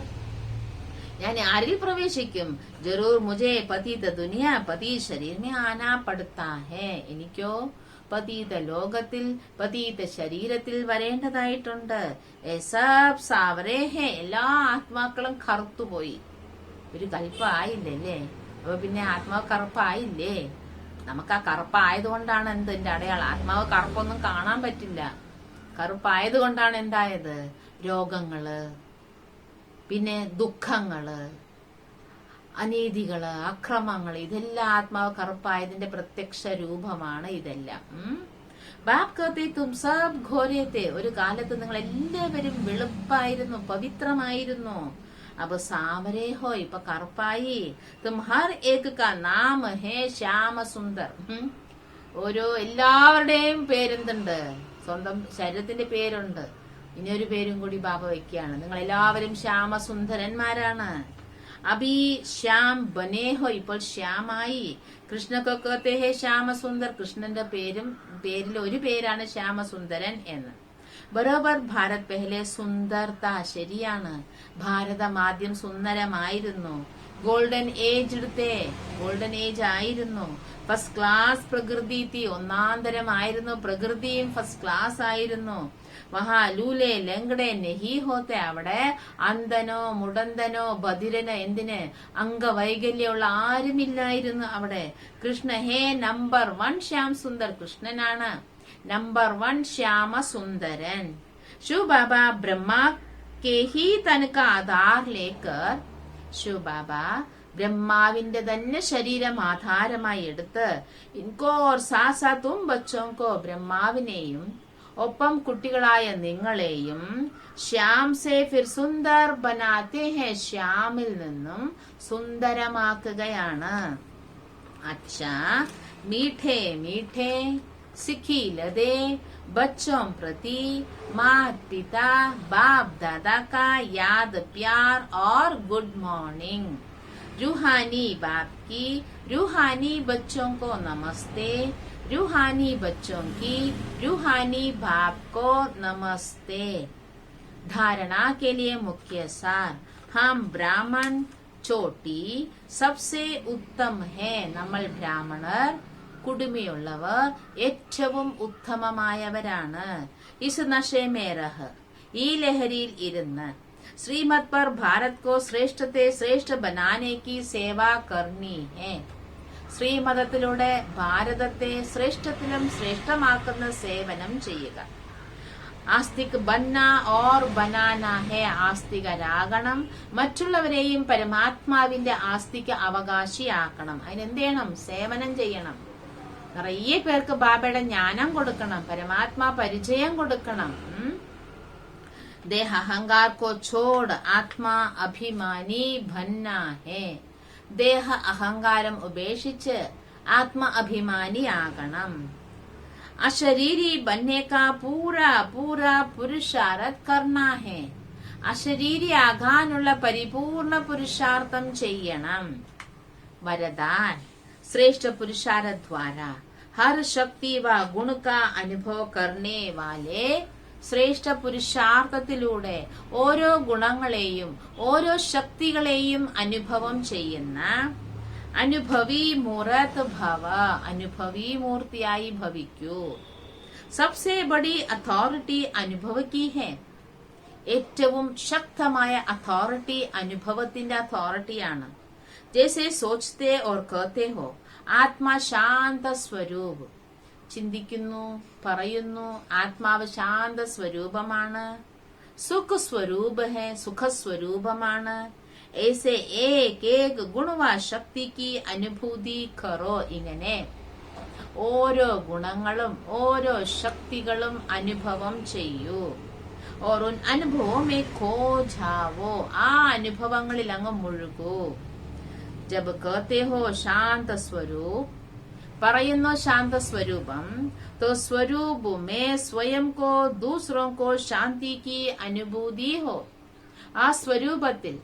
ഞാൻ ആരിൽ പ്രവേശിക്കും? ജറൂർ മുझे പതീത ദുനിയ പതി ശരീർ മേ ആനാ പടുത്താ ഹേ. എനിക്കോ പതീത ലോകത്തിൽ പതീത ശരീരത്തിൽ വരേണ്ടതായിട്ടുണ്ട്. സബ് സാവരേ ഹേ. എല്ലാ ആത്മാക്കളും കറുത്തുപോയി. ഒരു കൽപ്പായില്ലേ? അപ്പൊ പിന്നെ ആത്മാവ് കറുപ്പായില്ലേ? നമുക്ക് ആ കറുപ്പായതുകൊണ്ടാണ് എന്റെ അടയാളം. ആത്മാവ് കറുപ്പൊന്നും കാണാൻ പറ്റില്ല. കറുപ്പായതുകൊണ്ടാണ് എന്തായത്? രോഗങ്ങള്, പിന്നെ ദുഃഖങ്ങള്, അനീതികള്, അക്രമങ്ങള്, ഇതെല്ലാം ആത്മാവ് കറുപ്പായതിന്റെ പ്രത്യക്ഷ രൂപമാണ് ഇതെല്ലാം. ബാപ് कहते तुम सब घोरे थे. ഒരു കാലത്ത് നിങ്ങൾ എല്ലാവരും വെളുപ്പായിരുന്നു, പവിത്രമായിരുന്നു. അപ്പൊ സാവരേ ഹോ, ഇപ്പൊ കറുപ്പായി. തും ഹർ ഏക് കാ നാം ഹേ ശ്യാമ സുന്ദർ. ഓരോ എല്ലാവരുടെയും പേരെന്തുണ്ട്? സ്വന്തം ശരീരത്തിന്റെ പേരുണ്ട്. ഇനിയൊരു പേരും കൂടി ബാബ വയ്ക്കുകയാണ്. നിങ്ങൾ എല്ലാവരും ശ്യാമസുന്ദരന്മാരാണ്. അബി ശ്യാം ബനേ ഹോ, ഇപ്പോൾ ശ്യാമായി. കൃഷ്ണക്കൊക്കെ ഹേ ശ്യാമസുന്ദർ. കൃഷ്ണന്റെ പേരിൽ ഒരു പേരാണ് ശ്യാമസുന്ദരൻ എന്ന്. ബരോബർ ഭാരത് പെഹലെ സുന്ദർത്ത. ശരിയാണ്, ഭാരതം ആദ്യം സുന്ദരമായിരുന്നു. ഗോൾഡൻ ഏജ് ആയിരുന്നു. ഫസ്റ്റ് ക്ലാസ് പ്രകൃതി തീ. ഒന്നാന്തരമായിരുന്നു പ്രകൃതിയും, ഫസ്റ്റ് ക്ലാസ് ആയിരുന്നു. വഹാ ലൂലെ ലങ്കടെ നെഹി ഹോത്തെ. അവിടെ അന്ധനോ മുടന്തനോ ബധിരനോ എന്തിന് അംഗവൈകല്യമുള്ള ആരുമില്ലായിരുന്നു അവിടെ. കൃഷ്ണ ഹേ നമ്പർ 1 ശ്യാം സുന്ദർ. കൃഷ്ണനാണ് നമ്പർ 1 ശ്യാമ സുന്ദരൻ. शिव बाबा ब्रह्मा के ही तन का आधार लेकर शिव बाबा ബ്രഹ്മാവിന്റെ തന്നെ ശരീരം ആധാരമായി എടുത്ത് ഇൻകോ ഓർ സാസാ തും ബച്ചോങ്കോ ബ്രഹ്മാവിനെയും ഒപ്പം കുട്ടികളായ നിങ്ങളെയും ശ്യാം സേ ഫിർ സുന്ദർ ബനാത്തെ ഹെ ശ്യാമിൽ നിന്നും സുന്ദരമാക്കുകയാണ്. अच्छा मीठे मीठे सिखिलदे बच्चों प्रति माता पिता बाप दादा का याद प्यार और गुड मॉर्निंग. रूहानी बाप की रूहानी बच्चों को नमस्ते. रूहानी बच्चों की रूहानी बाप को नमस्ते. धारणा के लिए मुख्य सार. हम ब्राह्मण ചോട്ടി സബ്സെ ഉത്തം ഹേ. നമ്മൾ ബ്രാഹ്മണർ കുടുമിയുള്ളവർ ഏറ്റവും ഉത്തമമായവരാണ്. Is നശേ may രഹ്. ഈ ലഹരിയിൽ ഇരുന്ന് ശ്രീമത് പർ ഭാരത് കോ ശ്രേഷ്ഠത്തെ ശ്രേഷ്ഠ ബനാനെ കി സേവ കർണി ഹേ. ശ്രീമതത്തിലൂടെ ഭാരതത്തെ ശ്രേഷ്ഠത്തിലും ശ്രേഷ്ഠമാക്കുന്ന സേവനം ചെയ്യുക. ആസ്തിക് ബന്ന ഓർ ബനാന ഹേ. ആസ്തികരാകണം, മറ്റുള്ളവരെയും പരമാത്മാവിന്റെ ആസ്തിക്ക് അവകാശിയാക്കണം. അതിനെന്ത് ചെയ്യണം? സേവനം ചെയ്യണം. നിറയെ പേർക്ക് ബാബയുടെ ജ്ഞാനം കൊടുക്കണം, പരമാത്മാ പരിചയം കൊടുക്കണം. ദേഹ അഹങ്കാർ കോ ഛോഡ് ആത്മാ അഭിമാനി ഭന്ന ഹേ. ദേഹ അഹങ്കാരം ഉപേക്ഷിച്ച് ആത്മ അഭിമാനിയാകണം. അശരീരി बनने का पूरा पूरा पुरुषार्थ करना है. അശരീരി ആകാനുള്ള പരിപൂർണ പുരുഷാർത്ഥം ചെയ്യണം. വരദാൻ. ശ്രേഷ്ഠ പുരുഷാർത്ഥ द्वारा हर शक्ति व गुण का अनुभव करने वाले. ശ്രേഷ്ഠ പുരുഷാർത്ഥത്തിലൂടെ ഓരോ ഗുണങ്ങളെയും ഓരോ ശക്തികളെയും അനുഭവം ചെയ്യുന്ന അനുഭവി മൂർത്ത് ഭവ. അനുഭവി മൂർത്തിയായി ഭവിക്കൂ. സബ്സെ ബഡി അതോറിറ്റി അനുഭവ കി ഹെ. ഏറ്റവും ശക്തമായ അതോറിറ്റി അനുഭവത്തിന്റെ അതോറിറ്റിയാണ്. ജैसे सोचते और कहते हो. ആത്മാ ശാന്ത സ്വരൂപ്. ചിന്തിക്കുന്നു, പറയുന്നു. ആത്മാവ് ശാന്ത സ്വരൂപമാണ്. സുഖ സ്വരൂപ് ഹെ. സുഖസ്വരൂപമാണ്. ऐसे एक एक ഗുണവ ശക്തി की അനുഭൂതി കറോ. ഇങ്ങനെ ഓരോ ഗുണങ്ങളും ഓരോ ശക്തികളും അനുഭവം ചെയ്യൂ. और उन അനുഭവോं में खो जाओ. ആ അനുഭവങ്ങളിൽ അങ്ങ് മുഴുകൂ. जब कहते हो शांत स्वरूप. പറയുന്നു ശാന്ത സ്വരൂപം. तो स्वरूप में स्वयं को दूसरों को शांति की अनुभूति हो. ആ സ്വരൂപത്തിൽ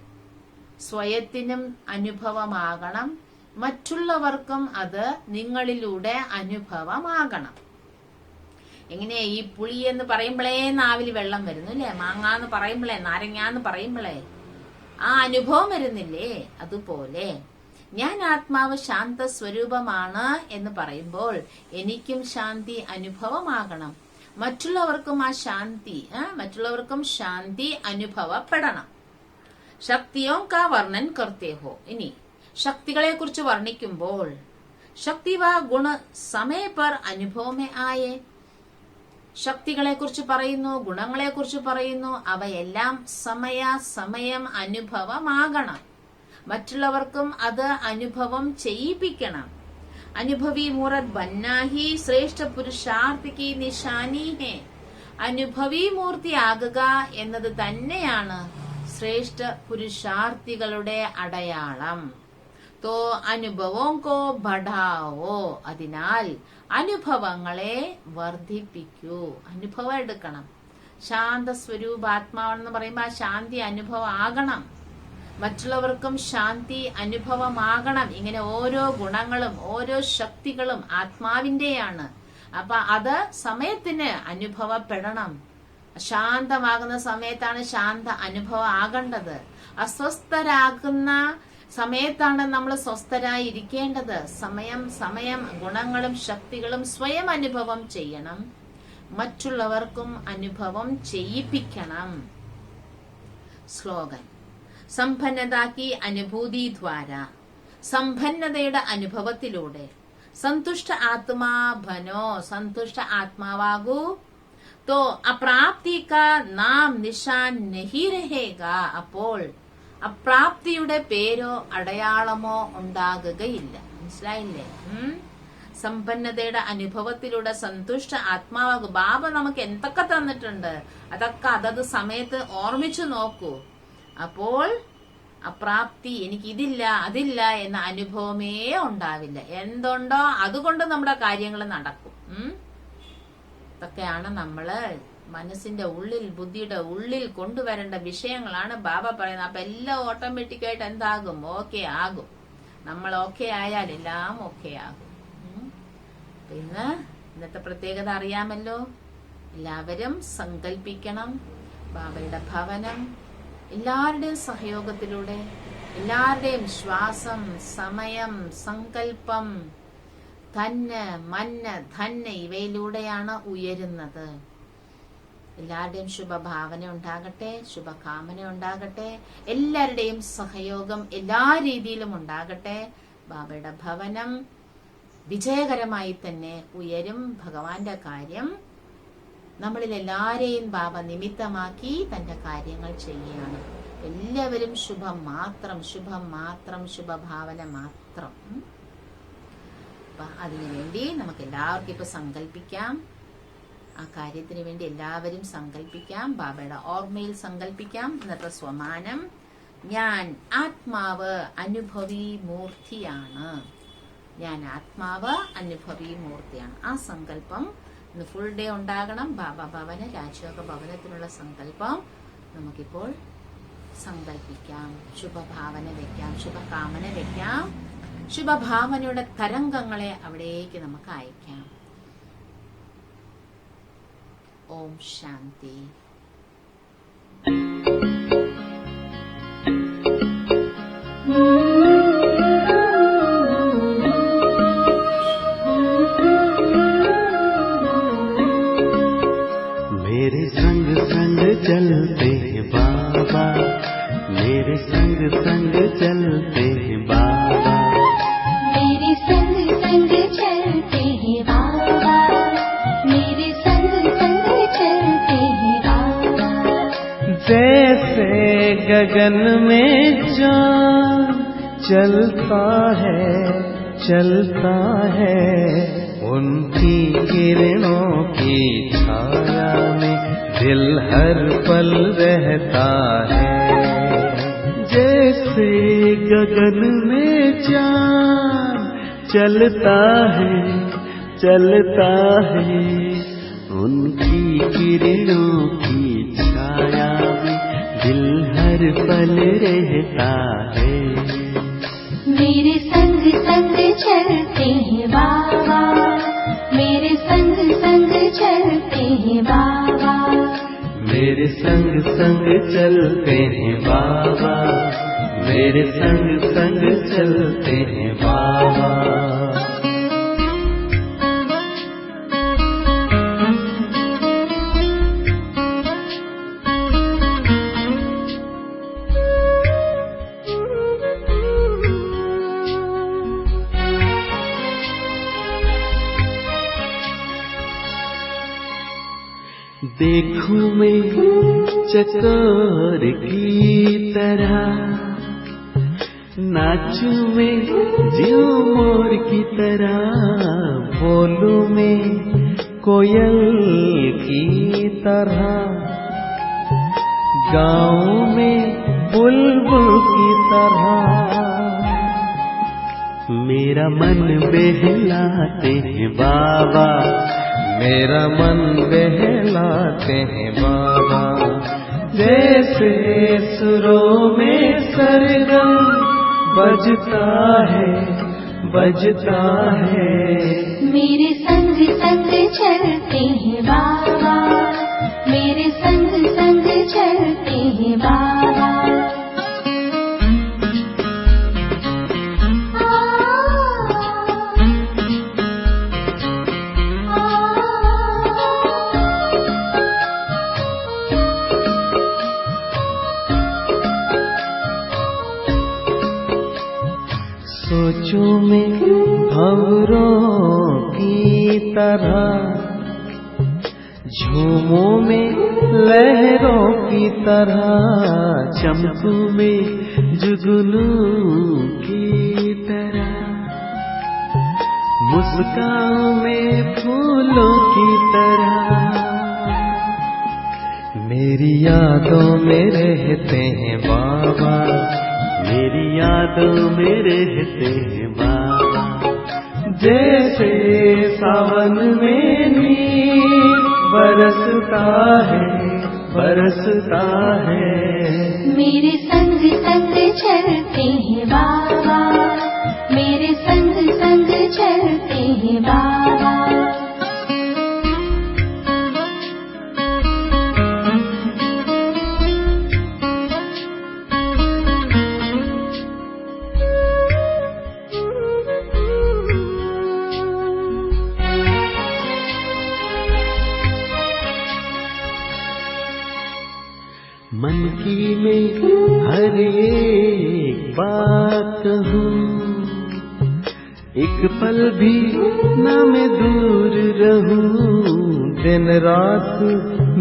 സ്വയത്തിനും അനുഭവമാകണം, മറ്റുള്ളവർക്കും അത് നിങ്ങളിലൂടെ അനുഭവമാകണം. എങ്ങനെ? ഈ പുളി എന്ന് പറയുമ്പോഴേ നാവിൽ വെള്ളം വരുന്നു അല്ലേ? മാങ്ങാന്ന് പറയുമ്പോഴേ, നാരങ്ങാന്ന് പറയുമ്പോഴേ ആ അനുഭവം വരുന്നില്ലേ? അതുപോലെ ഞാൻ ആത്മാവ് ശാന്ത സ്വരൂപമാണ് എന്ന് പറയുമ്പോൾ എനിക്കും ശാന്തി അനുഭവമാകണം, മറ്റുള്ളവർക്കും ആ ശാന്തി മറ്റുള്ളവർക്കും ശാന്തി അനുഭവപ്പെടണം. ശക്തിയോ കാ വർണ്ണൻ കർത്തേ ഹോ. ഇനി ശക്തികളെ കുറിച്ച് വർണ്ണിക്കുമ്പോൾ ശക്തി വ ഗുണ സമയ പർ അനുഭവമേ ആയേ. ശക്തികളെ കുറിച്ച് പറയുന്നു, ഗുണങ്ങളെ കുറിച്ച് പറയുന്നു. അവയെല്ലാം സമയം അനുഭവമാകണം, മറ്റുള്ളവർക്കും അത് അനുഭവം ചെയ്യിപ്പിക്കണം. അനുഭവി മൂർത്ത് ബന്നാഹി ശ്രേഷ്ഠ പുരുഷാർത്ഥിക്ക് നിശാനി ഹേ. അനുഭവി മൂർത്തിയാകുക എന്നത് തന്നെയാണ് ശ്രേഷ്ഠ പുരുഷാർത്ഥികളുടെ അടയാളം. തോ അനുഭവോ കോ ബഢാവോ. അതിനാൽ അനുഭവങ്ങളെ വർദ്ധിപ്പിക്കൂ. അനുഭവം എടുക്കണം. ശാന്ത സ്വരൂപാത്മാവെന്ന് പറയുമ്പോൾ ആ ശാന്തി അനുഭവം ആകണം, മറ്റുള്ളവർക്കും ശാന്തി അനുഭവമാകണം. ഇങ്ങനെ ഓരോ ഗുണങ്ങളും ഓരോ ശക്തികളും ആത്മാവിന്റെയാണ്. അപ്പൊ അത് സമയത്തിന് അനുഭവപ്പെടണം. ശാന്തമാകുന്ന സമയത്താണ് ശാന്ത അനുഭവം ആകേണ്ടത്. അസ്വസ്ഥരാകുന്ന സമയത്താണ് നമ്മൾ സ്വസ്ഥരായിരിക്കേണ്ടത്. സമയം ഗുണങ്ങളും ശക്തികളും സ്വയം അനുഭവം ചെയ്യണം, മറ്റുള്ളവർക്കും അനുഭവം ചെയ്യിപ്പിക്കണം. ശ്ലോകൻ. സമ്പന്നതാക്കി അനുഭൂതി ദ്വാര. സമ്പന്നതയുടെ അനുഭവത്തിലൂടെ സന്തുഷ്ട ആത്മാ ബനോ. സന്തുഷ്ട ആത്മാവാകൂ. तो अप्राप्ति का नाम निशान नहीं रहेगा. അപ്പോൾ അപ്രാപ്തിയുടെ പേരോ അടയാളമോ ഉണ്ടാകുകയില്ല. മനസ്സിലായില്ലേ? സമ്പന്നതയുടെ അനുഭവത്തിലൂടെ സന്തുഷ്ട ആത്മാവാകും. ബാബ നമുക്ക് എന്തൊക്കെ തന്നിട്ടുണ്ട്, അതൊക്കെ അതത് സമയത്ത് ഓർമ്മിച്ചു നോക്കൂ. അപ്പോൾ അപ്രാപ്തി, എനിക്ക് ഇതില്ല അതില്ല എന്ന അനുഭവമേ ഉണ്ടാവില്ല. എന്തുണ്ടോ അതുകൊണ്ട് നമ്മുടെ കാര്യങ്ങൾ നടക്കും. ഇതൊക്കെയാണ് നമ്മള് മനസ്സിന്റെ ഉള്ളിൽ, ബുദ്ധിയുടെ ഉള്ളിൽ കൊണ്ടുവരേണ്ട വിഷയങ്ങളാണ് ബാബ പറയുന്നത്. അപ്പൊ എല്ലാം ഓട്ടോമാറ്റിക്കായിട്ട് എന്താകും? ഓക്കെ ആകും. നമ്മൾ ഓക്കെ ആയാൽ എല്ലാം ഓക്കെ ആകും. പിന്നെ ഇന്നത്തെ പ്രത്യേകത അറിയാമല്ലോ. എല്ലാവരും സങ്കല്പിക്കണം, ബാബയുടെ ഭവനം എല്ലാവരുടെയും സഹയോഗത്തിലൂടെ, എല്ലാവരുടെയും ശ്വാസം, സമയം, സങ്കല്പം, തന്ന്, മന്ന്, ധന് ഇവയിലൂടെയാണ് ഉയരുന്നത്. എല്ലാവരുടെയും ശുഭഭാവന ഉണ്ടാകട്ടെ, ശുഭകാമന ഉണ്ടാകട്ടെ, എല്ലാവരുടെയും സഹയോഗം എല്ലാ രീതിയിലും ഉണ്ടാകട്ടെ. ബാബയുടെ ഭവനം വിജയകരമായി തന്നെ ഉയരും. ഭഗവാന്റെ കാര്യം നമ്മളിൽ എല്ലാരെയും ബാബ നിമിത്തമാക്കി തന്റെ കാര്യങ്ങൾ ചെയ്യുകയാണ്. എല്ലാവരും ശുഭം മാത്രം, ശുഭം മാത്രം, ശുഭഭാവന മാത്രം. അപ്പൊ അതിനുവേണ്ടി നമുക്ക് എല്ലാവർക്കും ഇപ്പൊ സങ്കല്പിക്കാം. ആ കാര്യത്തിന് വേണ്ടി എല്ലാവരും സങ്കല്പിക്കാം. ബാബയുടെ ഓർമ്മയിൽ സങ്കല്പിക്കാം. എന്നിട്ട് സ്വമാനം, ഞാൻ ആത്മാവ് അനുഭവി മൂർത്തിയാണ്. ഞാൻ ആത്മാവ് അനുഭവി മൂർത്തിയാണ്. ആ സങ്കല്പം ഇന്ന് ഫുൾ ഡേ ഉണ്ടാകണം. ബാബ ഭവന, രാജയോഗ ഭവനത്തിനുള്ള സങ്കല്പം നമുക്കിപ്പോൾ സങ്കല്പിക്കാം. ശുഭഭാവന വെക്കാം, ശുഭകാമന വെക്കാം. ശുഭഭാവനയുടെ തരംഗങ്ങളെ അവിടേക്ക് നമുക്ക് അയക്കാം. ഓം ശാന്തി. मेरे संग संग चलते हैं बाबा, मेरे संग संग चलते हैं बाबा, मेरे संग संग चलते हैं बाबा, मेरे संग संग चलते हैं बाबा। जैसे गगन में चाँद चलता है, उनकी किरणों की छाया में दिल हर पल रहता है। जैसे गगन में चाँद चलता है, उनकी किरणों की छाया में दिल हर पल रहता है। मेरे संग संग चलते हैं बाबा, मेरे संग संग चलते हैं बाबा, मेरे संग संग चलते हैं बाबा, मेरे संग संग चलते हैं बाबा। देखूं मैं चकोर की तरह, नाचूं मैं ज्यों मोर की तरह, बोलूं मैं कोयल की तरह, गाऊं मैं बुलबुल की तरह। मेरा मन बहलाते हैं बाबा, मेरा मन बहलाते हैं बाबा। जैसे सुरों में सरगम बजता है, मेरे संग संग चलते हैं बाबा, मेरे संग संग चलते हैं बाबा। सोचूं मैं भंवरों की तरह, झूमों में लहरों की तरह, चमकू में जुगनू की तरह, मुस्कान में फूलों की तरह, मेरी यादों में रहते हैं बाबा, मेरी यादों में रहते हैं बाबा। जैसे सावन में नीर बरसता है, बरसता है, मेरे संग संग चलते हैं बाबा, मेरे संग संग चलते हैं बाबा। मन की मैं हर एक बात कहूँ, एक पल भी न मैं दूर रहूं, दिन रात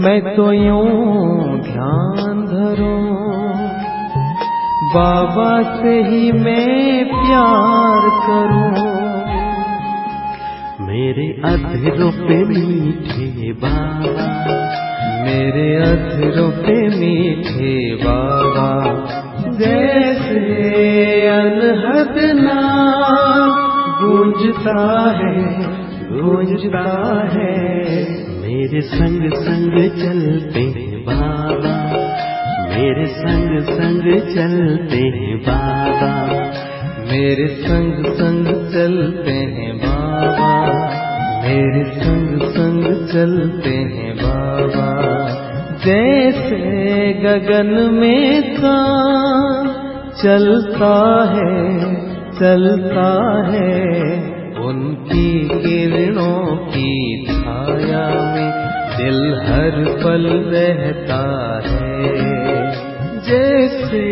मैं तो यूं ध्यान धरूं, बाबा से ही मैं प्यार करूं। मेरे अधरों पे मीठे बाबा, मेरे अधरों पे मीठे बाबा, जैसे अनहद नाम गूंजता है, गूंजता है, मेरे संग संग चलते हैं बाबा, मेरे संग संग चलते हैं बाबा, मेरे संग संग चलते हैं बाबा, मेरे संग संग चलते हैं बाबा। जैसे गगन में चाँद चलता है, चलता है, उनकी किरणों की छाया में दिल हर पल रहता है। जैसे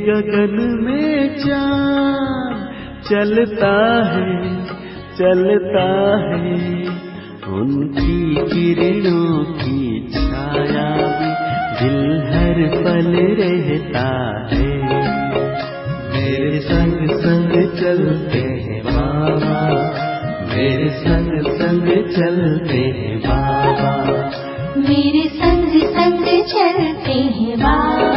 गगन में चाँद चलता है, चलता है, उनकी किरणों की छाया में दिल हर पल रहता है। मेरे संग संग चलते हैं बाबा, मेरे संग संग चलते हैं बाबा, मेरे संग संग चलते हैं बाबा।